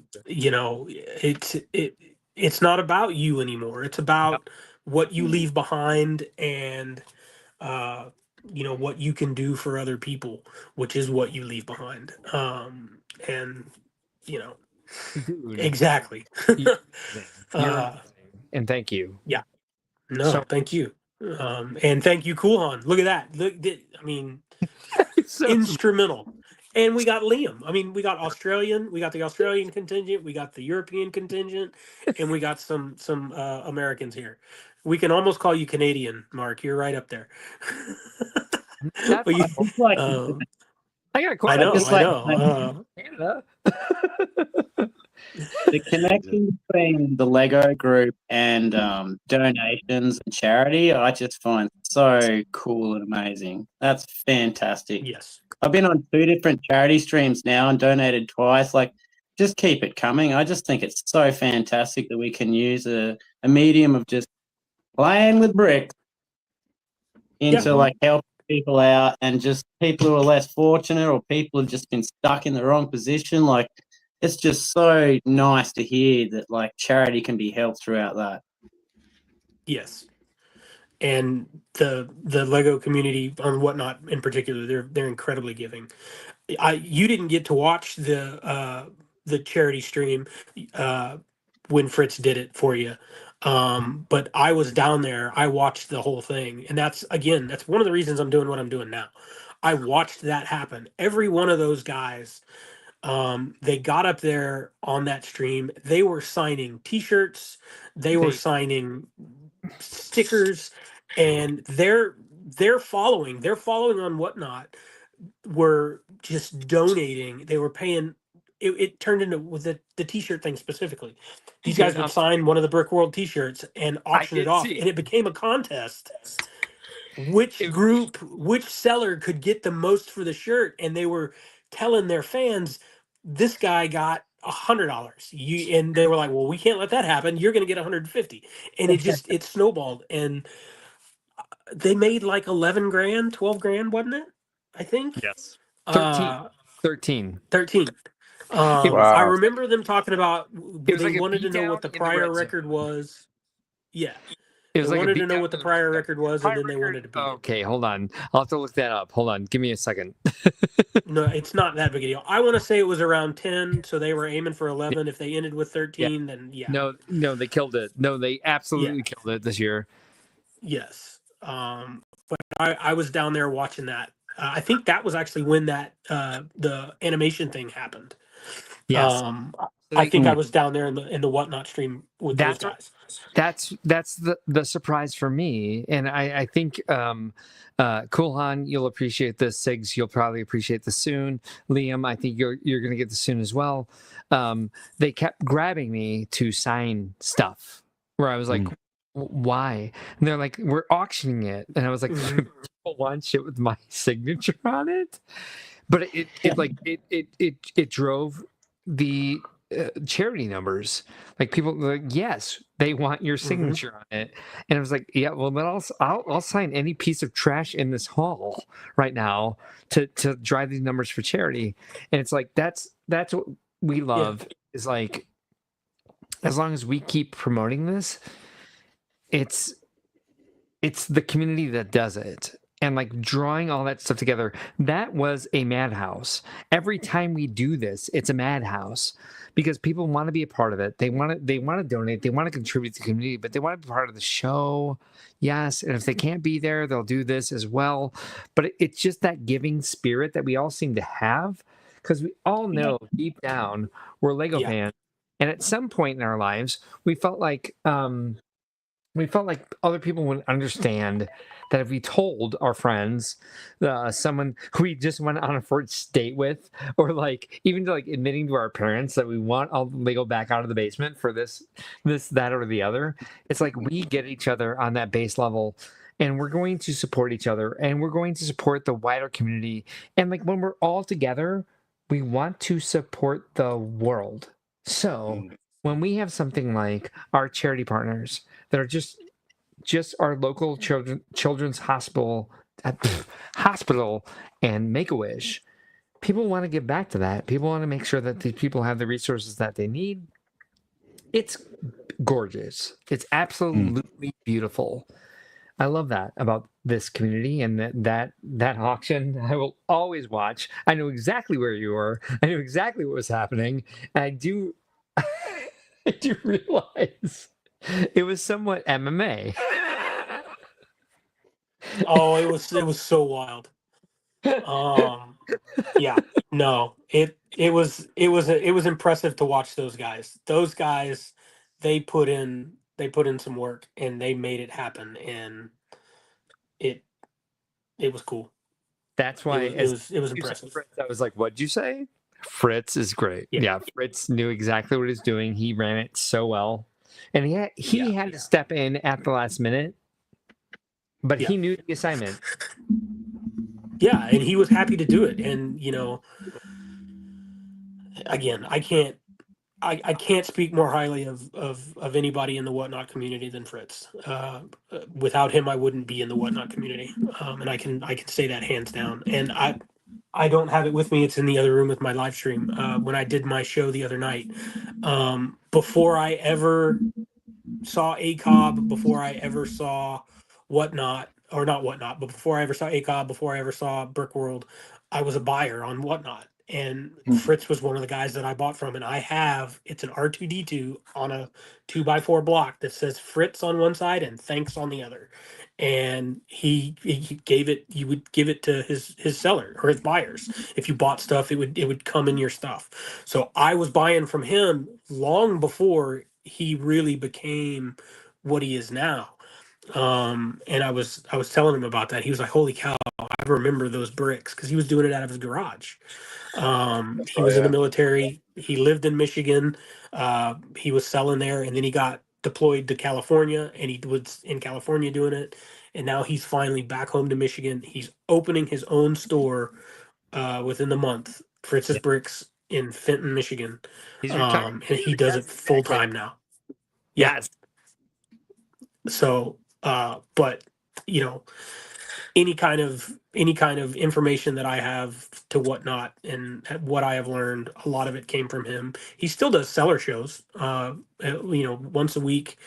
it's not about you anymore. It's Yep. about what you leave behind, and uh, what you can do for other people, which is what you leave behind. And you know, Dude, exactly. you're amazing. You're uh, amazing. And thank you yeah. so No, thank you. And thank you, Coolhan. Look at that. I mean, much. So instrumental. And we got Liam. I mean, we got Australian. We got the Australian contingent. We got the European contingent, and we got some Americans here. We can almost call you Canadian, Mark. You're right up there. that But far. It's like um, I got I quite know, just I like know. Canada. the connection between the Lego group and donations and charity, I just find so cool and amazing. That's fantastic. Yes, I've been on 2 different charity streams now and donated twice. Like, just keep it coming. I just think it's so fantastic that we can use a medium of just playing with bricks yeah, into like helping people out, and just people who are less fortunate or people who've just been stuck in the wrong position. Like, it's just so nice to hear that like charity can be helped throughout that. yes. And the Lego community on Whatnot in particular, they're incredibly giving. You didn't get to watch the charity stream uh, when Fritz did it for you. But I was down there. I watched the whole thing, and that's one of the reasons I'm doing what I'm doing now. I watched that happen. Every one of those guys, they got up there on that stream. They were signing T-shirts. They were They signing stickers, and they're following on Whatnot were just donating. They were paying. It turned into with the T-shirt thing specifically. These dude, guys would sign one of the Brick World T-shirts and I auction it did off, see. and it became a contest. It, Which seller could get the most for the shirt, and they were telling their fans, "This guy got $100." And they were like, "Well, we can't let that happen. You're going to get 150." And it snowballed, and they made like 11 grand, 12 grand, wasn't it? I think. yes. 13. Uh 13. 13. It was I Wow. remember them talking about it was they like a wanted to know beatdown what the in the prior red zone. record was. Yeah. It They was like a wanted to know beatdown what the in the red prior zone. record was, and Prior then they record. wanted to beat it. Okay, hold on. I'll have to look that up. Hold on. Give me a second. No, it's not that big a deal. I want to say it was around 10, so they were aiming for Yeah. 11. If they ended with Yeah. 13, then yeah. No, they killed it. No, they Yeah. absolutely killed it this year. Yes. But I was down there watching that. I think that was actually when that the animation thing happened. Yes. Um, So I they, think I was down there in the Whatnot stream with those that's guys. that's the surprise for me, and I think Kulhan, you'll appreciate this. Sigs, you'll probably appreciate this soon. Liam, I think you're gonna get this soon as well. They kept grabbing me to sign stuff where I was like, why? And they're like, we're auctioning it, and I was like, Mhm. people want shit with my signature on it. But it drove the charity numbers. Like people were like, yes, they want your Mhm. signature on it, and I was like, yeah, well, then I'll sign any piece of trash in this hall right now to drive these numbers for charity. And it's like that's what we Yeah. love, is like, as long as we keep promoting this, it's the community that does it. and like drawing all that stuff together, that was a madhouse. Every time we do this, it's a madhouse because people want to be a part of it. They want to donate, they want to contribute to the community, but they want to be part of the show. Yes, and if they can't be there, they'll do this as well. But it's just that giving spirit that we all seem to have, because we all know deep down we're Lego Yeah. fans, and at some point in our lives we felt like other people would understand that if we told our friends, someone we just went on a first date with, or like even to like admitting to our parents that we want all the Lego back out of the basement for this, that, or the other, it's like we get each other on that base level, and we're going to support each other, and we're going to support the wider community. And like when we're all together, we want to support the world. So when we have something like our charity partners that are just our local children's hospital and Make-A-Wish, people want to give back to that. People want to make sure that these people have the resources that they need. It's gorgeous. It's absolutely beautiful. I love that about this community, and that auction I will always watch. I know exactly where you were. I knew exactly what was happening. And I do I do realize it was somewhat MMA. Oh, it was so wild. Yeah, no, it was impressive to watch those guys. Those guys, they put in some work and they made it happen, and it was cool. That's why It was you said impressive. Fritz, I was like, what'd you say? Fritz is great. Yeah. Yeah, Fritz knew exactly what he was doing. He ran it so well. And he had to step in at the last minute, but he knew the assignment. Yeah, and he was happy to do it. And again, I can't speak more highly of anybody in the Whatnot community than Fritz. Without him, I wouldn't be in the Whatnot community, and I can say that hands down. And I don't have it with me; it's in the other room with my live stream. When I did my show the other night, before I ever saw ACOB, before I ever saw Whatnot, or not Whatnot, but before I ever saw ACOB, before I ever saw Brickworld, I was a buyer on Whatnot. And Fritz was one of the guys that I bought from. And it's an R2D2 on a 2x4 block that says Fritz on one side and thanks on the other. And he would give it to his seller or his buyers. If you bought stuff, it would come in your stuff. So I was buying from him long before he really became what he is now. And I was telling him about that. He was like, "Holy cow, I remember those bricks," because he was doing it out of his garage. He was in the military. He lived in Michigan. He was selling there, and then he got deployed to California, and he was in California doing it. And now he's finally back home to Michigan. He's opening his own store within the month, Fritz's Bricks in Fenton, Michigan. He's retired. And he does it full time now. Yeah. Yes. So, but any kind of information that I have to Whatnot and what I have learned, a lot of it came from him. He still does seller shows. Once a week,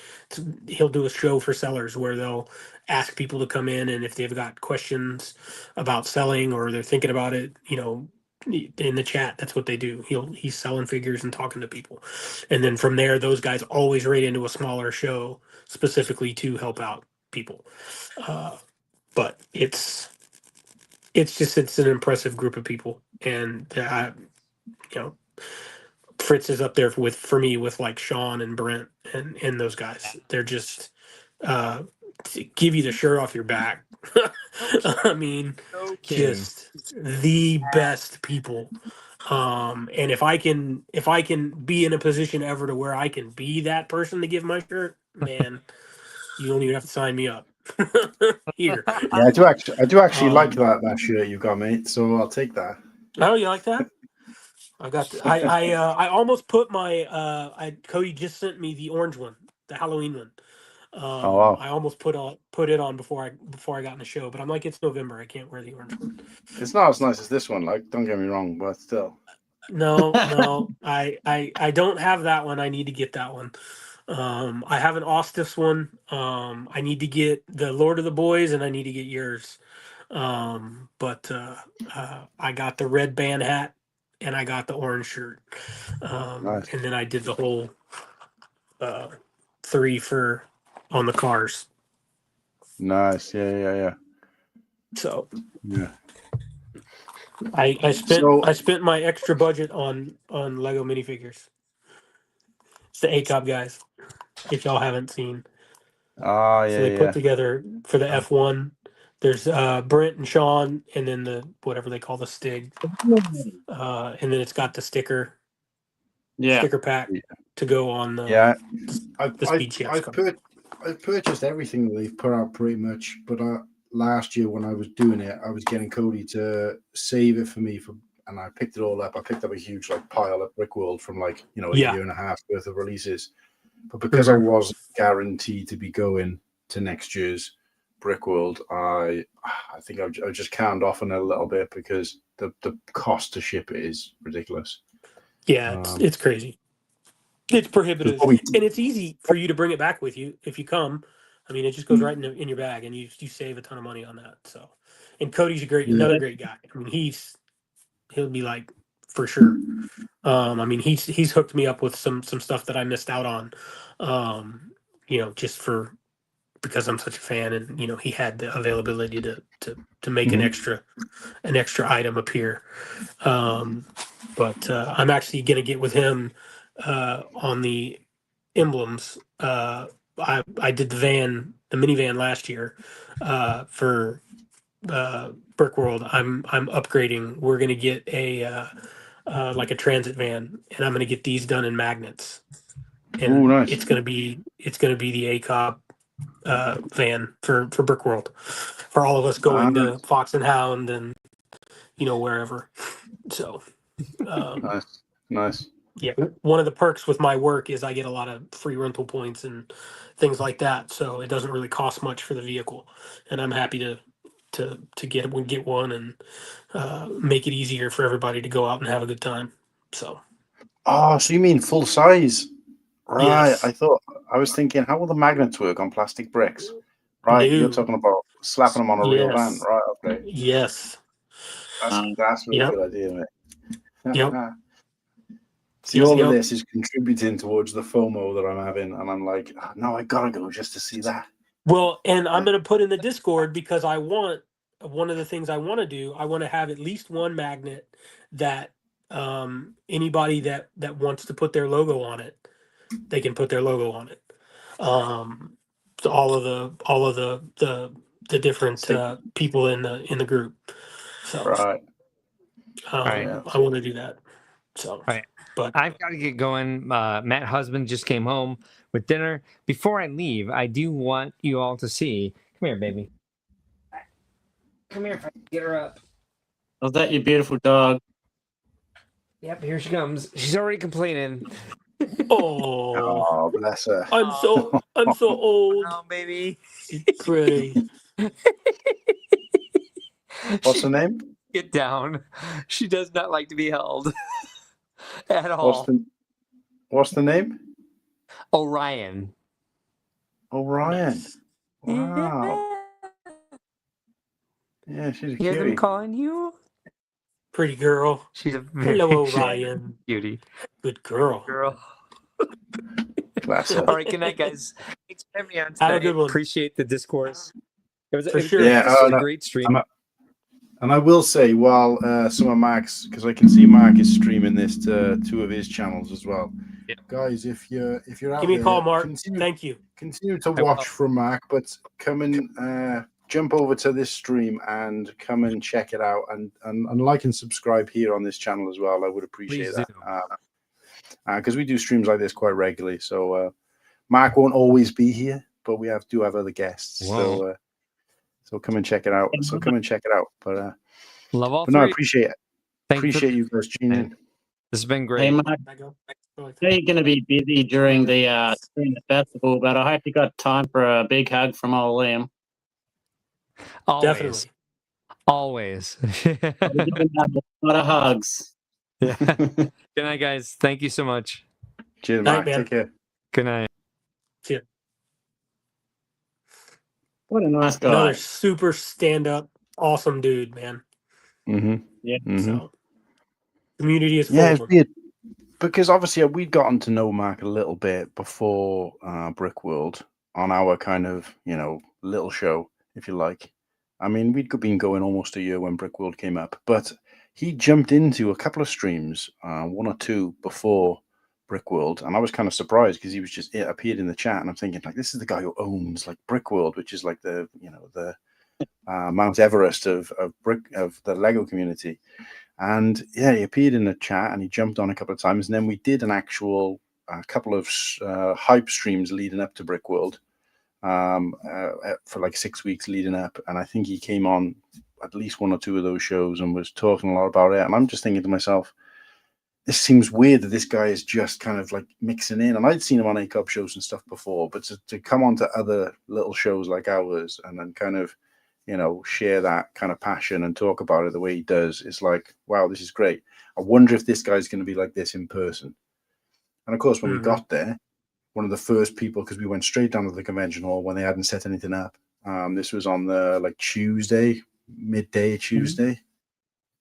he'll do a show for sellers where they'll ask people to come in, and if they've got questions about selling or they're thinking about it, in the chat, that's what they do. He's selling figures and talking to people, and then from there, those guys always rate into a smaller show specifically to help out people. But it's an impressive group of people, and Fritz is up there for me with like Sean and Brent and those guys. They're just to give you the shirt off your back. I mean, just the best people. And if I can be in a position ever to where I can be that person to give my shirt, man, you don't even have to sign me up. Here. Yeah, I do actually like that shirt you got, mate. So I'll take that. Oh, you like that? I almost put my Cody just sent me the orange one, the Halloween one. Oh, wow. I almost put it on before I got in the show, but I'm like, it's November, I can't wear the orange one. It's not as nice as this one, like, don't get me wrong, but still. No, I don't have that one. I need to get that one. I have an Ostis one. I need to get the Lord of the Boys, and I need to get yours. But I got the red band hat and I got the orange shirt. Nice. And then I did the whole 3 for on the cars. Nice. Yeah. So Yeah. I So spent my extra budget on Lego minifigures. It's the ACOB guys, if y'all haven't seen. So they put yeah. together for the F1. There's Brent and Sean, and then the whatever they call the Stig, and then it's got the sticker Yeah. pack Yeah. to go on Yeah. the Speed Champs car. I've purchased everything that they've put out pretty much, but last year when I was doing it, I was getting Cody to save it for me and I picked it all up. I picked up a huge pile at Brickworld from a Yeah. year and a half worth of releases. But because I wasn't guaranteed to be going to next year's Brickworld, I think I just canned off on it a little bit because the cost to ship it is ridiculous. Yeah, it's crazy. It's prohibitive, and it's easy for you to bring it back with you if you come. I mean, it just goes right in your bag, and you save a ton of money on that. So, and Cody's another great guy. I mean, he'll be like for sure. I mean, he's hooked me up with some stuff that I missed out on. Just because I'm such a fan, and he had the availability to make an extra item appear. But I'm actually gonna get with him on the emblems. I did the minivan last year for Brick World. I'm upgrading. We're gonna get a like a transit van, and I'm gonna get these done in magnets. And nice. it's gonna be the ACOB van for Brick World for all of us going to Fox and Hound and wherever. So nice. Yeah, one of the perks with my work is I get a lot of free rental points and things like that, so it doesn't really cost much for the vehicle, and I'm happy to get one and make it easier for everybody to go out and have a good time. So so you mean full size? Right. Yes. I was thinking, how will the magnets work on plastic bricks? Right. You're talking about slapping them on a real van. Right. Okay. Yes. That's a really good idea, mate. Yep. See, all of this is contributing towards the FOMO that I'm having, and I'm like, no, I gotta go just to see that. Well, and I'm going to put in the Discord because one of the things I want to do. I want to have at least one magnet that anybody that wants to put their logo on it, they can put their logo on it. So all of the different people in the group. So right. I want to do that. So right. But I've got to get going. Matt husband just came home with dinner. Before I leave, I do want you all to see. Come here, baby. Come here if I can get her up. Was that your beautiful dog? Yep, here she comes. She's already complaining. Oh, bless her. I'm so old. Oh, baby. She's pretty. What's her name? Get down. She does not like to be held at all. What's the name? Orion. Orion. Wow. Yeah, she's a Hear them cutie. calling you? Pretty girl. She's a very Hello, Orion. Beauty. Good girl. Bless her. All right, good night, guys. Thanks for having me on today. Have a good one. Appreciate the discourse. It was For sure. Yeah, a great stream. And I will say, while some of Mark's, because I can see Mark is streaming this to 2 of his channels as well. Yeah. Guys, if you're out Give me a there, call, Mark. Thank you. Continue to watch from Mark, but come and jump over to this stream and come and check it out and like and subscribe here on this channel as well. I would appreciate that because we do streams like this quite regularly. So Mark won't always be here, but we do have other guests. Wow. So come and check it out. But love all but three. no, I appreciate it. Appreciate you guys tuning in. This has been great. Hey, Mark, I know you're going to be busy during the festival, but I hope you got time for a big hug from old Liam. Always. Definitely. Always. A lot of hugs. Yeah. Good night, guys. Thank you so much. Cheers, Night, Mark. man. Take care. Good night. See ya. What a nice guy. Another super stand-up, awesome dude, man. Mm-hmm. Yeah. Mm-hmm. So community is full Yeah, of it's them. weird because obviously we'd gotten to know Mark a little bit before Brickworld on our kind of little show, if you like. I mean, we'd been going almost a year when Brickworld came up, but he jumped into a couple of streams, one or two before Brickworld, and I was kind of surprised because he was just it appeared in the chat, and I'm thinking like, this is the guy who owns like Brickworld, which is like the the Mount Everest of the Lego community. And yeah, he appeared in the chat and he jumped on a couple of times. And then we did an actual couple of hype streams leading up to Brickworld for like 6 weeks leading up. And I think he came on at least one or two of those shows and was talking a lot about it. And I'm just thinking to myself, this seems weird that this guy is just kind of like mixing in. And I'd seen him on ACOB shows and stuff before, but to come on to other little shows like ours and then kind of share that kind of passion and talk about it the way he does, it's like, wow, this is great. I wonder if this guy's going to be like this in person. And of course, when we got there, one of the first people, because we went straight down to the convention hall when they hadn't set anything up. This was on the like Tuesday, midday Tuesday.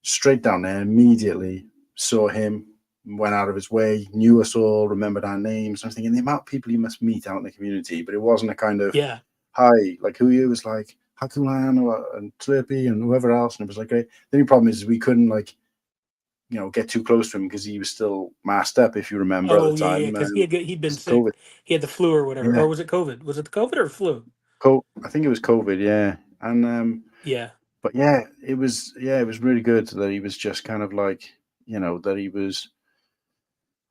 Straight down there, immediately saw him, went out of his way, knew us all, remembered our names. I was thinking the amount of people you must meet out in the community, but it wasn't a kind of hi, like who you was like Hakulan and Slurpee and whoever else, and it was like great. The only problem is we couldn't like get too close to him because he was still masked up, if you remember at the time. Because he'd been sick. COVID. He had the flu or whatever, or was it COVID? Was it the COVID or flu? I think it was COVID, yeah. And but yeah, it was really good that he was just kind of like that he was.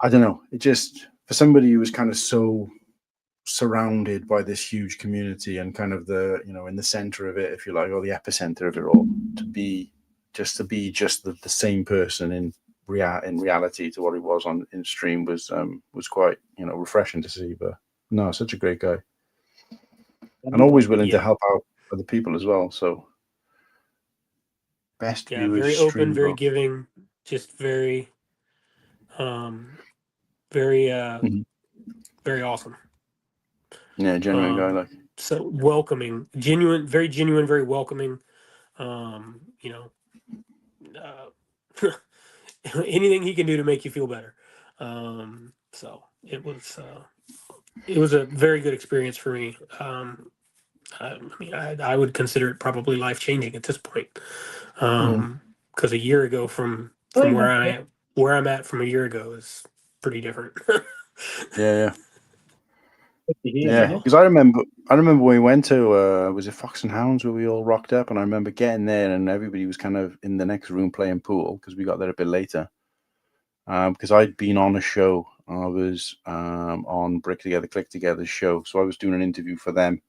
I don't know. It just for somebody who was kind of so surrounded by this huge community and kind of the in the center of it, if you like, or the epicenter of it all, to be just the same person in reality to what he was in stream was quite refreshing to see. But no, such a great guy and always willing to help out other people as well. So best viewers, very open, very stream giving, just very very very awesome. Yeah, genuine guy, like so welcoming, very genuine, very welcoming. Anything he can do to make you feel better. So it was a very good experience for me. I mean, I would consider it probably life changing at this point. Because a year ago from where I'm at from a year ago is pretty different. Yeah. Because I remember when we went to was it Fox and Hounds where we all rocked up, and I remember getting there and everybody was kind of in the next room playing pool because we got there a bit later. Because I'd been on a show, I was on Brick Together, Click Together show, so I was doing an interview for them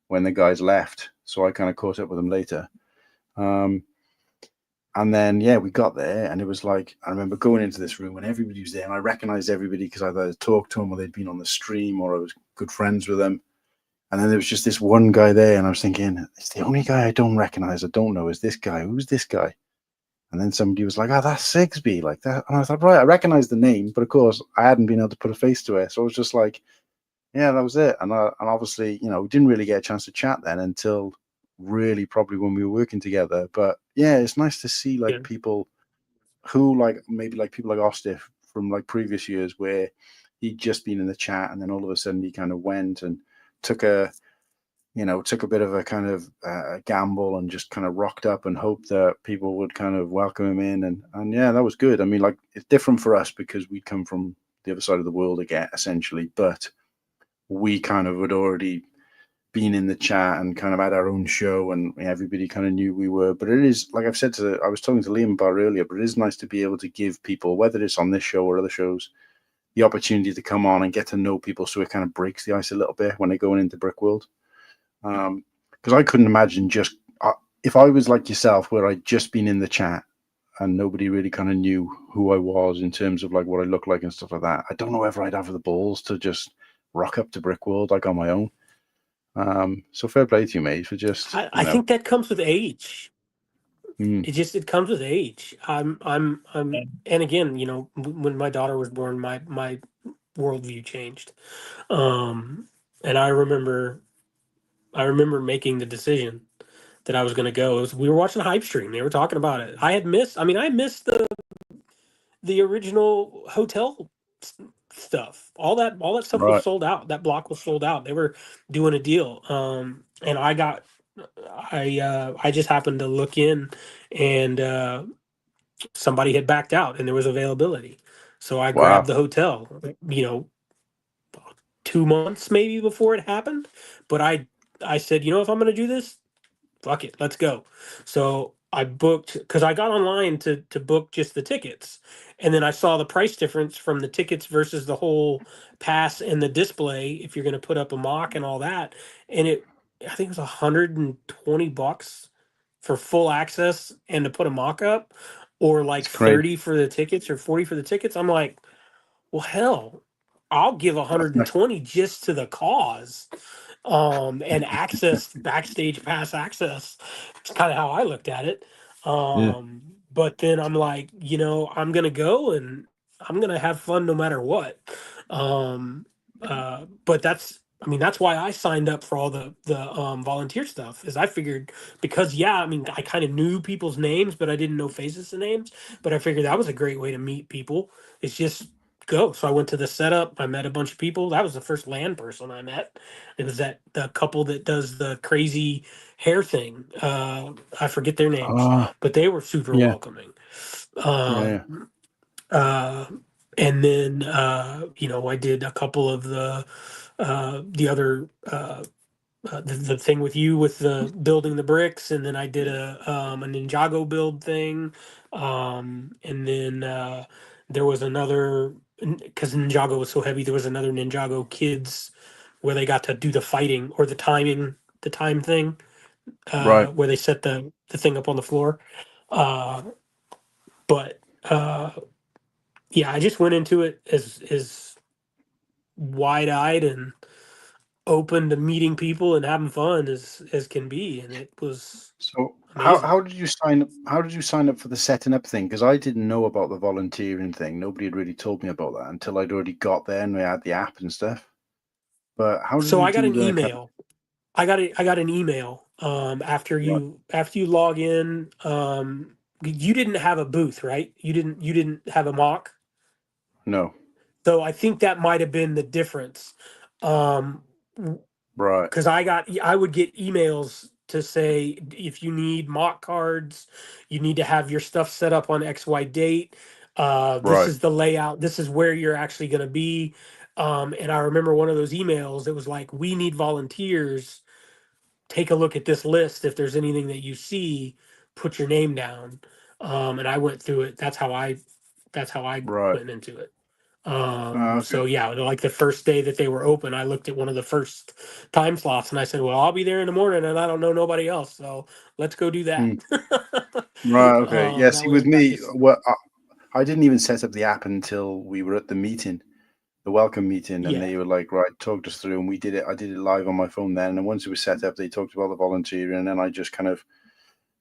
when the guys left. So I kind of caught up with them later. And then, we got there and it was like, I remember going into this room and everybody was there and I recognized everybody because I either talked to them or they'd been on the stream or I was good friends with them. And then there was just this one guy there and I was thinking, it's the only guy I don't recognize, I don't know, is this guy. Who's this guy? And then somebody was like, oh, that's Sigsby, like that. And I was like, right, I recognize the name, but of course I hadn't been able to put a face to it. So I was just like, yeah, that was it. And obviously, we didn't really get a chance to chat then until really probably when we were working together. But yeah, it's nice to see like people who like maybe like people like Ostiff from like previous years where he'd just been in the chat and then all of a sudden he kind of went and took a bit of a kind of gamble and just kind of rocked up and hoped that people would kind of welcome him in. And yeah, that was good. I mean, like it's different for us because we come from the other side of the world again, essentially, but we kind of had already been in the chat and kind of had our own show and everybody kind of knew we were. But it is, like I've said I was talking to Liam about earlier, but it is nice to be able to give people, whether it's on this show or other shows, the opportunity to come on and get to know people so it kind of breaks the ice a little bit when they're going into Brickworld. Because I couldn't imagine if I was like yourself where I'd just been in the chat and nobody really kind of knew who I was in terms of like what I looked like and stuff like that. I don't know whether I'd have the balls to just rock up to Brickworld like on my own. So fair play to you, mate, for just. I think that comes with age. Mm. It comes with age. And again, when my daughter was born, my worldview changed. And I remember making the decision that I was going to go. We were watching Hype Stream. They were talking about it. I missed the original hotel stuff. All that stuff was Right. sold out. That block was sold out. They were doing a deal. And I just happened to look in, and somebody had backed out and there was availability. So I grabbed Wow. the hotel, 2 months maybe before it happened. But I said, if I'm going to do this, fuck it, let's go. So I booked, because I got online to book just the tickets, and then I saw the price difference from the tickets versus the whole pass and the display if you're going to put up a mock and all that. And I think it was $120 for full access and to put a mock up, or like It's crazy. 30 for the tickets or 40 for the tickets. I'm like, well, hell, I'll give 120 just to the cause, and access, backstage pass access. It's kind of how I looked at it. Yeah. But then I'm like, I'm gonna go and I'm gonna have fun no matter what. But that's why I signed up for all the volunteer stuff, is I figured, because I kind of knew people's names, but I didn't know faces and names. But I figured that was a great way to meet people. It's just go. So I went to the setup. I met a bunch of people. That was the first land person I met. It was the couple that does the crazy hair thing. I forget their names, Ah, but they were super yeah, welcoming. yeah, Um, uh, and then I did a couple of the other the thing with you with the building the bricks, and then I did a Ninjago build thing, and then there was another, because Ninjago was so heavy. There was another Ninjago Kids where they got to do the fighting or the time thing, right. where they set the thing up on the floor. Uh, but yeah, I just went into it as wide eyed and open to meeting people and having fun as can be, and it was So amazing. how did you sign up? How did you sign up for the setting up thing? Because I didn't know about the volunteering thing. Nobody had really told me about that until I'd already got there and we had the app and stuff. But how did So you I got do an the kind email. I got an email after of, right? you log in. You didn't have a booth, right? You didn't have a mock. No, So I think that might have been the difference. Um, right, because I would get emails to say, if you need mock cards, you need to have your stuff set up on XY date. This right, is the layout. This is where you're actually going to be. And I remember one of those emails. It was like, we need volunteers. Take a look at this list. If there's anything that you see, put your name down. And I went through it. That's how I right. went into it. Okay. So yeah, like the first day that they were open, I looked at one of the first time slots and I said, well, I'll be there in the morning and I don't know nobody else. So let's go do that. Hmm. Right. Okay. Yeah. That See, way with I got me, this. well, I didn't even set up the app until we were at the meeting, the welcome meeting, and Yeah. they were like, right, talked us through, and we did it. I did it live on my phone then, and once it was set up, they talked about the volunteering, and then I just kind of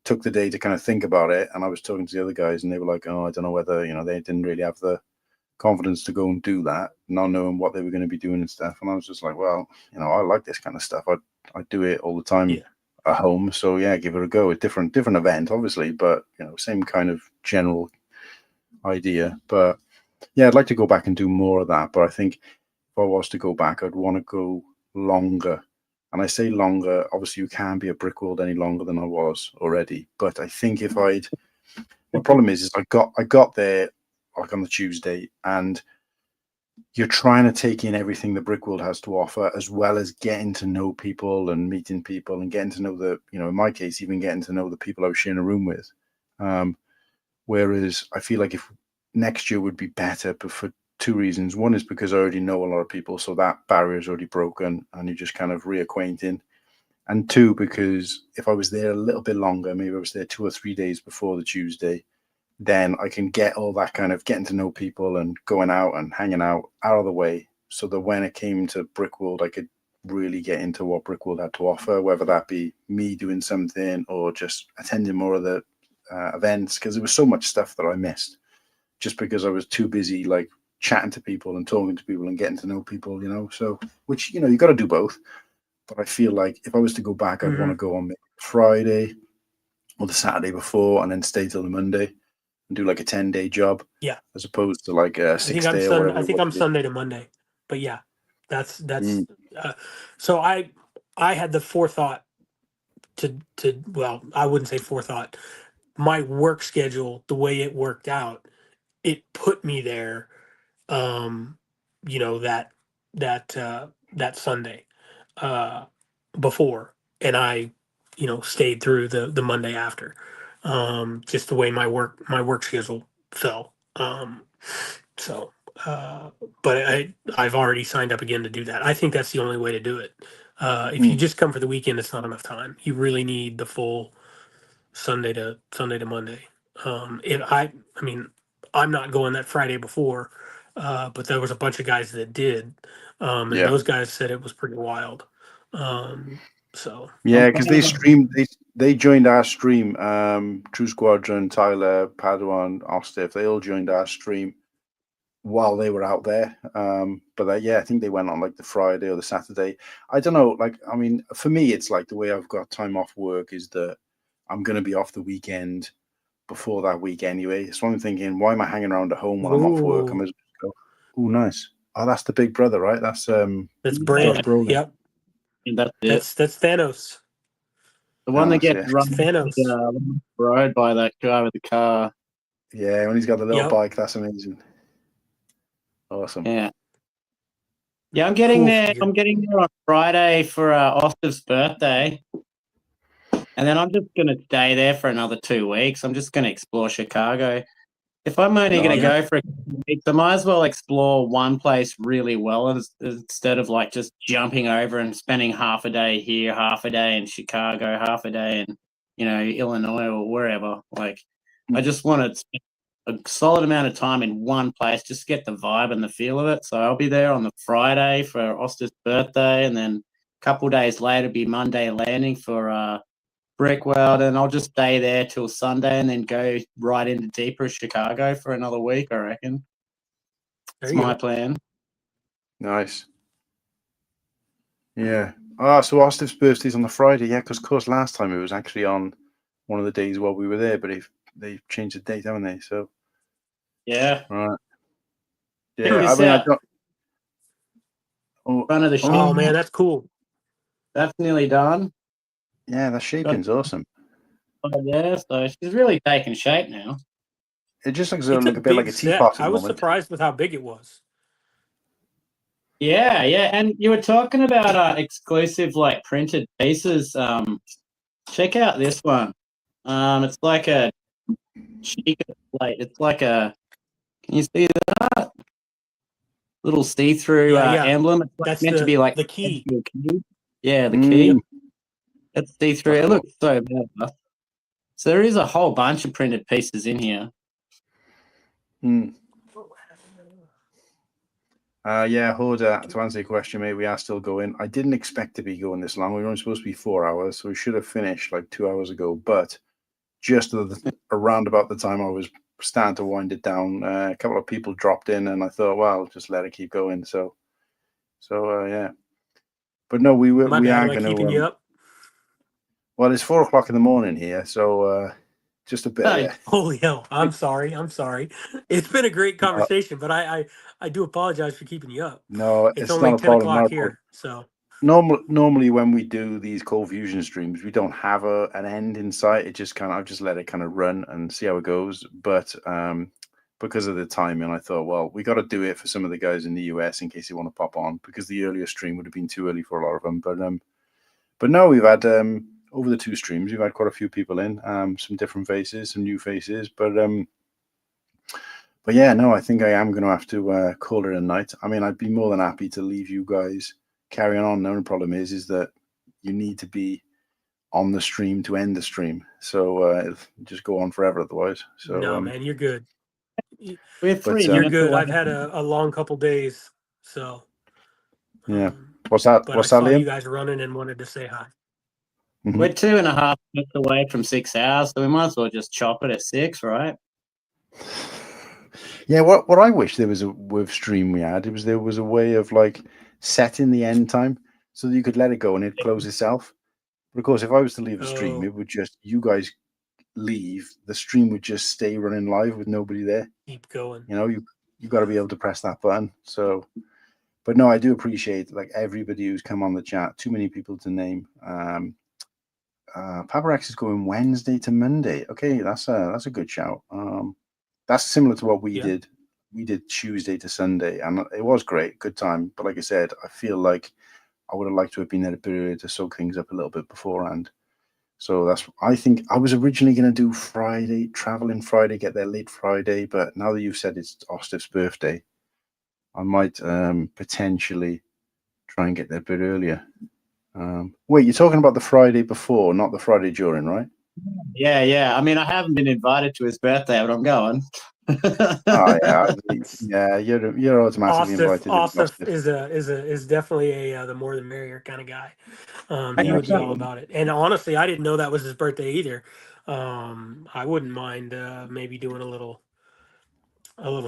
took the day to kind of think about it. And I was talking to the other guys, and they were like, oh, I don't know whether, they didn't really have the confidence to go and do that, not knowing what they were going to be doing and stuff. And I was just like, well, I like this kind of stuff. I do it all the time Yeah. at home. So yeah, give it a go. A different event, obviously, but same kind of general idea. But yeah, I'd like to go back and do more of that. But I think if I was to go back, I'd want to go longer. And I say longer, obviously you can't be a brick world any longer than I was already. But I think if the problem is I got there like on the Tuesday, and you're trying to take in everything the brick world has to offer, as well as getting to know people and meeting people and getting to know in my case, even getting to know the people I was sharing a room with. Whereas I feel like if next year would be better, but for two reasons. One is because I already know a lot of people, so that barrier is already broken and you're just kind of reacquainting. And two, because if I was there a little bit longer, maybe I was there 2 or 3 days before the Tuesday, then I can get all that kind of getting to know people and going out and hanging out of the way, so that when it came to Brickworld, I could really get into what Brickworld had to offer, whether that be me doing something or just attending more of the events, because there was so much stuff that I missed just because I was too busy like chatting to people and talking to people and getting to know people, so which you got to do both. that I feel like if I was to go back, I'd want to Mhm. go on maybe Friday or the Saturday before, and then stay till the Monday and do like a 10-day job, Yeah, as opposed to like a I think 6-day or whatever I it think was. I'm Sunday to Monday, but yeah, that's Mm, uh, so I had the forethought to well, I wouldn't say forethought. My work schedule, the way it worked out, it put me there. Um, you know that Sunday uh, before, and I, stayed through the Monday after. Just the way my work schedule fell. So, uh, but I've already signed up again to do that. I think that's the only way to do it. If you mm, just come for the weekend, it's not enough time. You really need the full Sunday to Monday. If I mean, I'm not going that Friday before, but there was a bunch of guys that did, and yeah, those guys said it was pretty wild. Um, so I'm yeah, because they planning streamed. They joined our stream. True Squadron, Tyler, Padawan, Ostiff. They all joined our stream while they were out there. But yeah, I think they went on like the Friday or the Saturday. I don't know. Like, I mean, for me, it's like the way I've got time off work is that I'm going to be off the weekend before that week anyway. So I'm thinking, why am I hanging around at home while I'm off work? I'm ooh, just go, oh, nice. Oh, that's the big brother, right? That's that's Josh yeah, Bran. Brolin. Yep, that's it. that's Thanos. The one that Thanos, gets yeah. It's run off Thanos. the road by that guy with the car. Yeah, when he's got the little Yep. bike, that's amazing. Awesome. Yeah. Yeah, I'm getting Cool there. figure. I'm getting there on Friday for Oscar's birthday. And then I'm just going to stay there for another 2 weeks. I'm just going to explore Chicago. If I'm only going to Nice. Yeah. go for a couple of weeks, I might as well explore one place really well instead of like just jumping over and spending half a day here, half a day in Chicago, half a day in, Illinois or wherever. Like, I just want to spend a solid amount of time in one place, just get the vibe and the feel of it. So I'll be there on the Friday for Oster's birthday, and then a couple of days later be Monday landing for Brickweld, and I'll just stay there till Sunday and then go right into deeper Chicago for another week, I reckon. There That's you my go. plan. Nice. Yeah. Ah, so Austin's birthday's on the Friday. Yeah, because of course last time it was actually on one of the days while we were there, but they've changed the date, haven't they? So Yeah. right. Check Yeah. I this mean, I out. don't. Oh, Front of the shop. Oh oh, man, that's cool. That's nearly done. yeah. That Got shaping's awesome. it there. So she's really taking shape now. It just looks It's a like a bit like big a set. teapot at I the was moment. surprised with how big it was. Yeah, yeah. And you were talking about exclusive like printed pieces. Check out this one. It's like a Chica plate. It's like a, can you see that little see-through Yeah, yeah. emblem? It's like That's meant to be like the key. your key. Yeah, the Mm, key. Yep. It's see-through. that's It cool. looks so bad. So there is a whole bunch of printed pieces in here. Mm. Yeah, Hoda, to answer your question, mate, we are still going. I didn't expect to be going this long. We were only supposed to be 4 hours, so we should have finished like 2 hours ago. But just around about the time I was starting to wind it down, a couple of people dropped in, and I thought, well, just let it keep going. So yeah. But no, we My bad. are Am I going keeping to. you up? Well, it's 4 o'clock in the morning here, so just a bit. Oh, Yeah. Holy hell! I'm sorry. I'm sorry. It's been a great No, conversation, but I do apologize for keeping you up. no, It's it's only not a 10 problem. Not o'clock a problem. here, so Normally when we do these Cold Fusion streams, we don't have an end in sight. It just I've just let it kind of run and see how it goes. But because of the timing, I thought, well, we got to do it for some of the guys in the US in case they want to pop on, because the earlier stream would have been too early for a lot of them. But no, we've had over the two streams, we've had quite a few people in, some different faces, some new faces, but yeah, no, I think I am going to have to call it a night. I mean, I'd be more than happy to leave you guys carrying on. The only problem is that you need to be on the stream to end the stream. So it'll just go on forever otherwise. So, no, man, you're good. we're but 3 You're minutes good. away. I've had a long couple days, so yeah, um, what's that? but I What's that, saw you Liam? guys running and wanted to say hi. Mhm. We're 2.5 minutes away from 6 hours, so we might as well just chop it at 6, right? Yeah, what I wish there was with stream we had, there was a way of like setting the end time. so that you could let it go and it'd close itself. But of course, if I was to leave the stream, Oh. it would just, you guys leave, the stream would just stay running live with nobody there. Keep going. You know, you got to be able to press that button. So, but no, I do appreciate like everybody who's come on the chat. Too many people to name. Paparex is going Wednesday to Monday. Okay, that's a good shout. That's similar to what we did. We did Tuesday to Sunday, and it was great, good time. But like I said, I feel like I would have liked to have been there a bit earlier to soak things up a little bit beforehand. So I think I was originally going to do Friday, traveling Friday, get there late Friday. But now that you've said it's Ostif's birthday, I might potentially try and get there a bit earlier. Wait, you're talking about the Friday before, not the Friday during, right? Yeah. I mean, I haven't been invited to his birthday, but I'm going. Oh yeah, you're automatically invited. Ostif is definitely a the more the merrier kind of guy. He would be all about it. And honestly, I didn't know that was his birthday either. I wouldn't mind maybe doing a little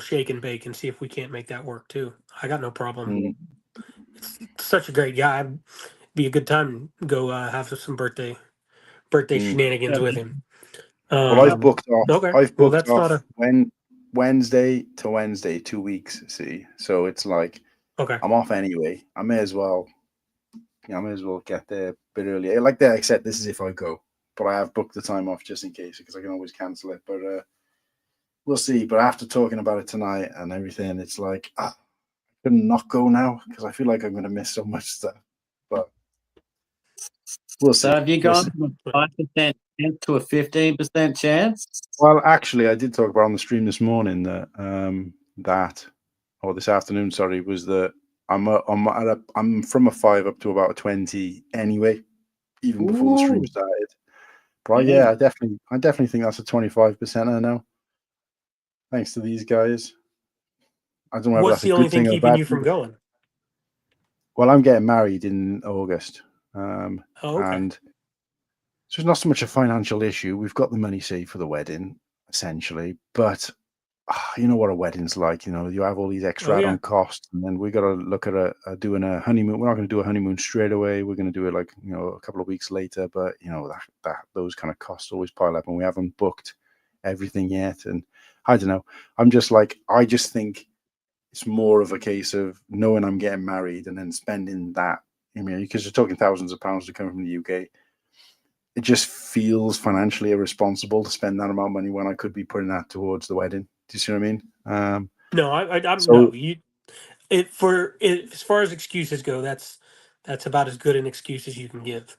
shake and bake and see if we can't make that work too. I got no problem. It's such a great guy. It'd be a good time to go have some birthday shenanigans with him. Well, I've booked off. Okay. I've booked that's off not Wednesday to Wednesday, 2 weeks. See, so it's like okay. I'm off anyway. I may as well get there a bit earlier. Like that, except this is if I go. But I have booked the time off just in case because I can always cancel it. But we'll see. But after talking about it tonight and everything, it's like I couldn't not go now because I feel like I'm going to miss so much stuff. But we'll see. So have you gone from a 5% chance to a 15% chance? Well, actually, I did talk about on the stream this morning that this afternoon, sorry, was that I'm from a 5 up to about a 20 anyway, even before the stream started. But I definitely think that's a 25% now. Thanks to these guys. I don't know. What's the only thing keeping you from going? Well, I'm getting married in August. Okay. And so it's not so much a financial issue. We've got the money saved for the wedding, essentially. But you know what a wedding's like. You know, you have all these extra add-on costs, and then we got to look at doing a honeymoon. We're not going to do a honeymoon straight away. We're going to do it like a couple of weeks later. But that those kind of costs always pile up, and we haven't booked everything yet. And I don't know. I'm just like I just think it's more of a case of knowing I'm getting married and then spending that. I mean, because you're talking thousands of pounds to come from the UK. It just feels financially irresponsible to spend that amount of money when I could be putting that towards the wedding. Do you see what I mean? No, no. As far as excuses go, that's about as good an excuse as you can give.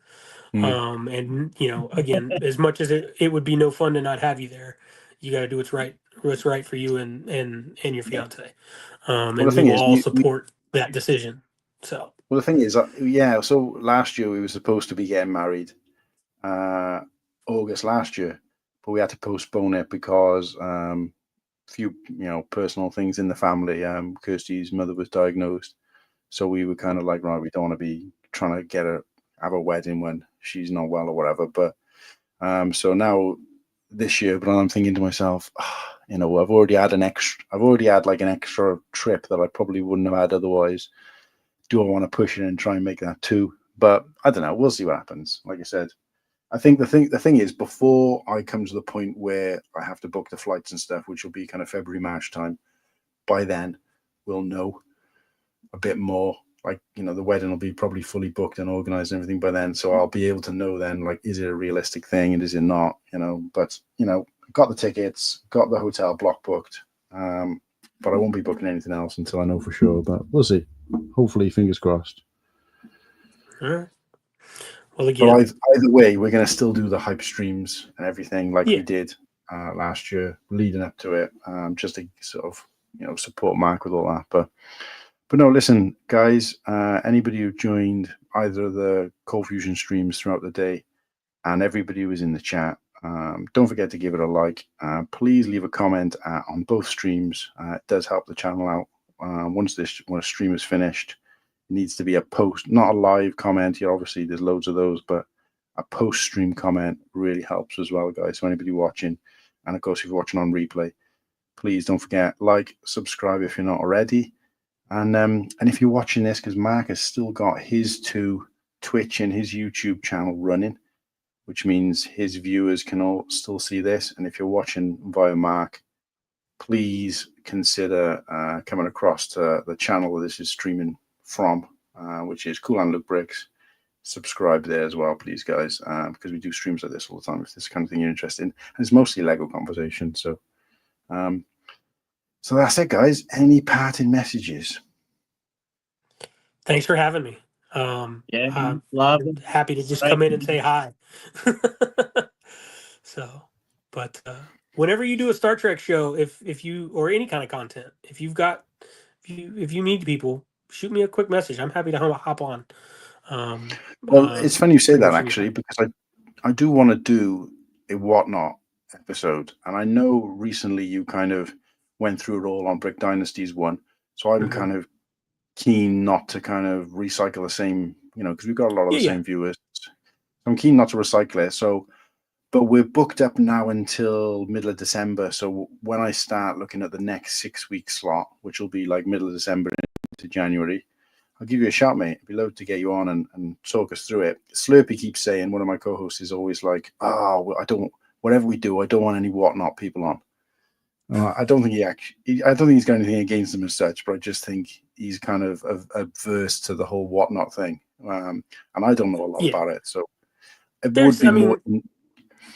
And again, as much as it would be no fun to not have you there, you got to do what's right for you and your fiance. And we will all support that decision. So. Well, the thing is, so last year we were supposed to be getting married August last year, but we had to postpone it because few personal things in the family. Kirsty's mother was diagnosed, so we were kind of like, right, we don't want to be trying to have a wedding when she's not well or whatever. But so now this year, but I'm thinking to myself, I've already had an extra trip that I probably wouldn't have had otherwise. Do I want to push it and try and make that too? But I don't know. We'll see what happens. Like I said, I think the thing is, before I come to the point where I have to book the flights and stuff, which will be kind of February, March time, by then we'll know a bit more. Like, the wedding will be probably fully booked and organized and everything by then. So I'll be able to know then, like, is it a realistic thing and is it not? But got the tickets, got the hotel block booked. But I won't be booking anything else until I know for sure. But we'll see. Hopefully, fingers crossed. All right. Well, again, but either way, we're going to still do the hype streams and everything like we did last year, leading up to it, just to sort of support Mark with all that. But no, listen, guys. Anybody who joined either of the Cold Fusion streams throughout the day, and everybody who was in the chat, don't forget to give it a like. Please leave a comment on both streams. It does help the channel out. Once a stream is finished, it needs to be a post, not a live comment. Obviously, there's loads of those, but a post-stream comment really helps as well, guys. So anybody watching, and of course, if you're watching on replay, please don't forget, like, subscribe if you're not already. And if you're watching this, because Mark has still got his 2 Twitch and his YouTube channel running, which means his viewers can all still see this. And if you're watching via Mark, please consider coming across to the channel that this is streaming from, which is Cool and Luke Bricks. Subscribe there as well, please, guys, because we do streams like this all the time if this kind of thing you're interested in. And it's mostly Lego conversation. So so that's it, guys. Any parting messages? Thanks for having me. Yeah, I'm love it. happy to just Great. come in and say hi. So, but whenever you do a Star Trek show, if you or any kind of content, if you need people, shoot me a quick message. I'm happy to hop on. Well, it's funny you say pretty that, much actually, anytime. because I do want to do a Whatnot episode, and I know recently you kind of went through it all on Brick Dynasties 1, so I'm Mhm. kind of keen not to kind of recycle the same, because we've got a lot of the Yeah. same viewers. I'm keen not to recycle it. So, but we're booked up now until middle of December. So when I start looking at the next 6-week slot, which will be like middle of December into January, I'll give you a shout, mate. It'd be lovely to get you on and talk us through it. Slurpy keeps saying, one of my co-hosts is always like, "Oh, whatever we do, I don't want any Whatnot people on." I don't think I don't think he's got anything against them as such, but I just think he's kind of averse to the whole Whatnot thing, and I don't know a lot Yeah. about it, so it would be more.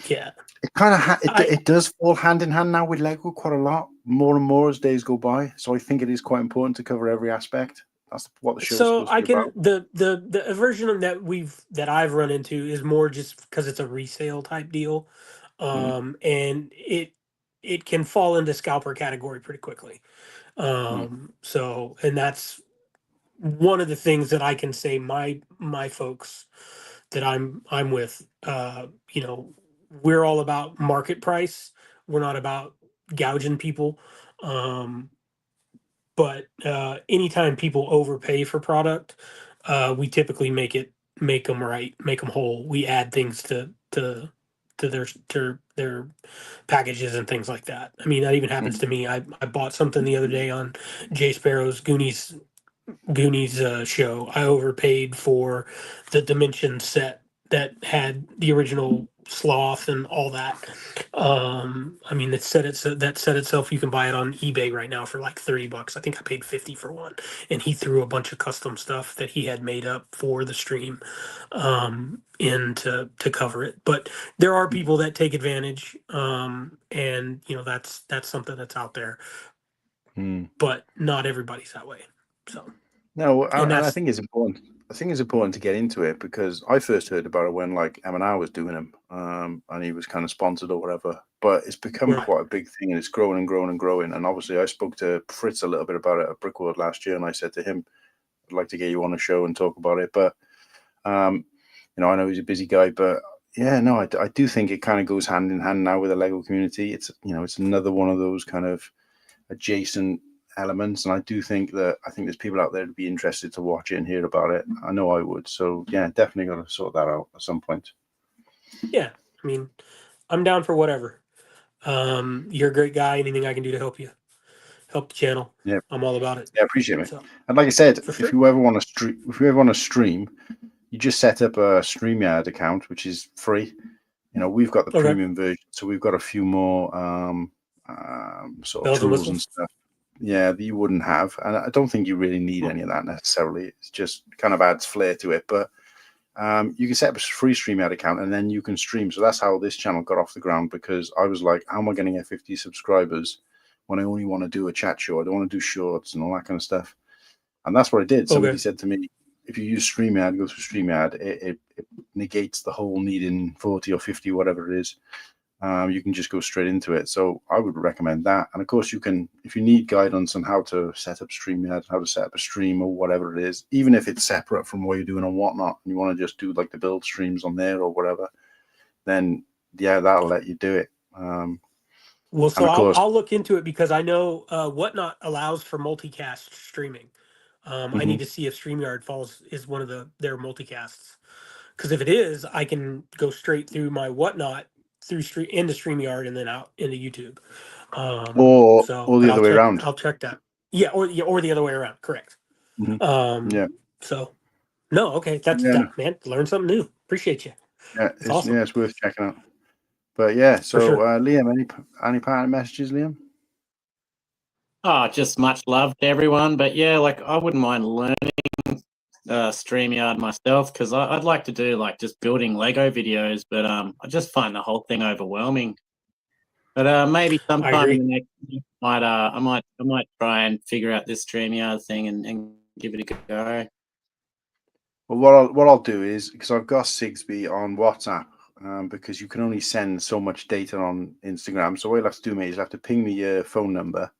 Yeah, It kind of it does fall hand in hand now with Lego quite a lot, more and more as days go by. So I think it is quite important to cover every aspect. That's what the show's so supposed to I be can about. the aversion that I've run into is more just because it's a resale type deal, and it can fall into scalper category pretty quickly. So, and that's one of the things that I can say my folks that I'm with, we're all about market price. We're not about gouging people. But anytime people overpay for product, we typically make them right, make them whole. We add things to their packages and things like that. I mean, that even happens to me. I bought something the other day on Jay Sparrow's Goonies show. I overpaid for the Dimension set that had the original sloth and all that. I mean, that set itself. You can buy it on eBay right now for like $30. I think I paid 50 for one, and he threw a bunch of custom stuff that he had made up for the stream in to cover it. But there are people that take advantage, and that's something that's out there. But not everybody's that way. So. No, And and I that's think it's important. I think it's important to get into it because I first heard about it when like M&R was doing them, and he was kind of sponsored or whatever. But it's become right. quite a big thing, and it's growing and growing and growing. And obviously, I spoke to Fritz a little bit about it at Brickworld last year, and I said to him, "I'd like to get you on a show and talk about it." But I know he's a busy guy, but yeah, no, I do think it kind of goes hand in hand now with the Lego community. It's it's another one of those kind of adjacent elements, and I think there's people out there to be interested to watch it and hear about it. I know I would. So yeah, definitely got to sort that out at some point. Yeah, I mean, I'm down for whatever. You're a great guy. Anything I can do to help the channel, Yeah, I'm all about it. yeah, appreciate it. So, And like I said, for if sure. you ever want to stream, you just set up a StreamYard account, which is free. We've got the premium version, so we've got a few more sort of bells and tools and whistles. stuff. Yeah, that you wouldn't have, and I don't think you really need any of that necessarily. It's just kind of adds flair to it. But you can set up a free StreamYard account, and then you can stream. So that's how this channel got off the ground, because I was like, how am I going to get 50 subscribers when I only want to do a chat show? I don't want to do shorts and all that kind of stuff. And that's what I did. Somebody said to me, if you use StreamYard, go through StreamYard, it negates the whole needing 40 or 50, whatever it is. You can just go straight into it. So I would recommend that. And of course, you can, if you need guidance on how to set up StreamYard, how to set up a stream or whatever it is, even if it's separate from what you're doing on Whatnot, and you want to just do like the build streams on there or whatever, then yeah, that'll let you do it. Well, so I'll look into it, because I know Whatnot allows for multicast streaming. I need to see if StreamYard is one of their multicasts, because if it is, I can go straight through my Whatnot into StreamYard and then out into YouTube. or But the other way around. I'll check that. or the other way around. Correct. Yeah. So, no, okay, that's Yeah. that, man. Learn something new. Appreciate you. Yeah, It's awesome. it's worth checking out. But yeah, so sure. Liam, any parting messages, Liam? Oh, just much love to everyone. But yeah, like I wouldn't mind learning StreamYard myself because I'd like to do like just building Lego videos, but I just find the whole thing overwhelming. But maybe I sometime in agree. the next year, I might try and figure out this StreamYard thing and give it a go. Well, what I'll do is, because I've got Sigsby on WhatsApp, because you can only send so much data on Instagram. So what you'll have to do, mate, is you'll have to ping me your phone number,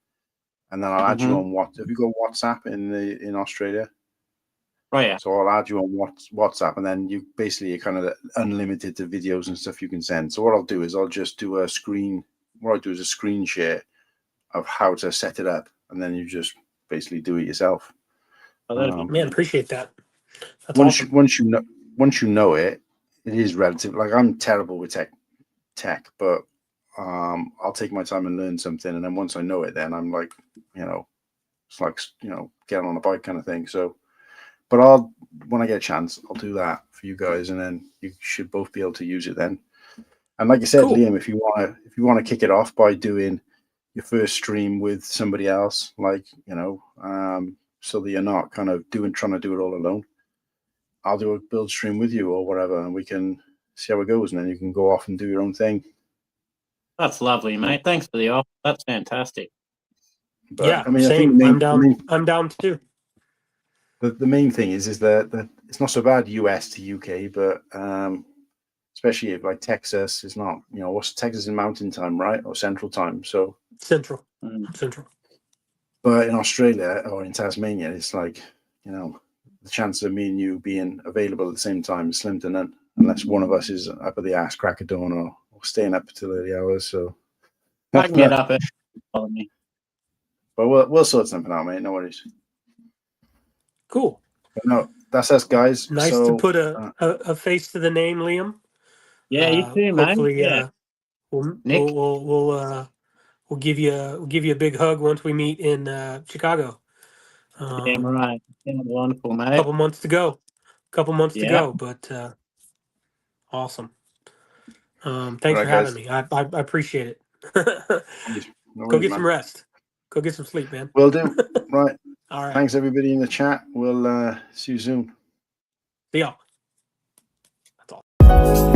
and then I'll add you on WhatsApp. Have you got WhatsApp in Australia? Oh yeah. So I'll add you on WhatsApp, and then you basically you're kind of unlimited to videos and stuff you can send. So what I'll do is I'll just do a screen. What I do is a screen share of how to set it up, and then you just basically do it yourself. Oh, that'd be Man, appreciate that. That's once awesome. once you know it, it is relative. Like I'm terrible with tech, but I'll take my time and learn something, and then once I know it, then I'm like, it's like getting on a bike kind of thing. So, but when I get a chance, I'll do that for you guys, and then you should both be able to use it then. And like you said, Cool. Liam, if you want to kick it off by doing your first stream with somebody else, like so that you're not kind of trying to do it all alone. I'll do a build stream with you or whatever, and we can see how it goes, and then you can go off and do your own thing. That's lovely, mate. Thanks for the offer. That's fantastic. But Yeah, I mean, same. I think I'm down. I'm down too. the main thing is that it's not so bad US to UK, but especially if like Texas is not, what's Texas in Mountain Time, right, or Central Time? So Central. But in Australia or in Tasmania, it's like the chance of me and you being available at the same time is slim to none, unless one of us is up at the ass crack of dawn or staying up till early hours. So I can get up early. Follow me. But we'll sort something out, mate. No worries. Cool. But no, that's us, guys. Nice to put a face to the name, Liam. Yeah, you too, mate. Hopefully, Yeah. Nick? we'll give you a big hug once we meet in Chicago. Damn right. Sounds wonderful, mate. Couple months to go. But awesome. Thanks for having me. I appreciate it. No Go worries, get man. some rest. Go get some sleep, man. Will do. Right. All right. Thanks, everybody in the chat. We'll see you soon. See y'all. That's all.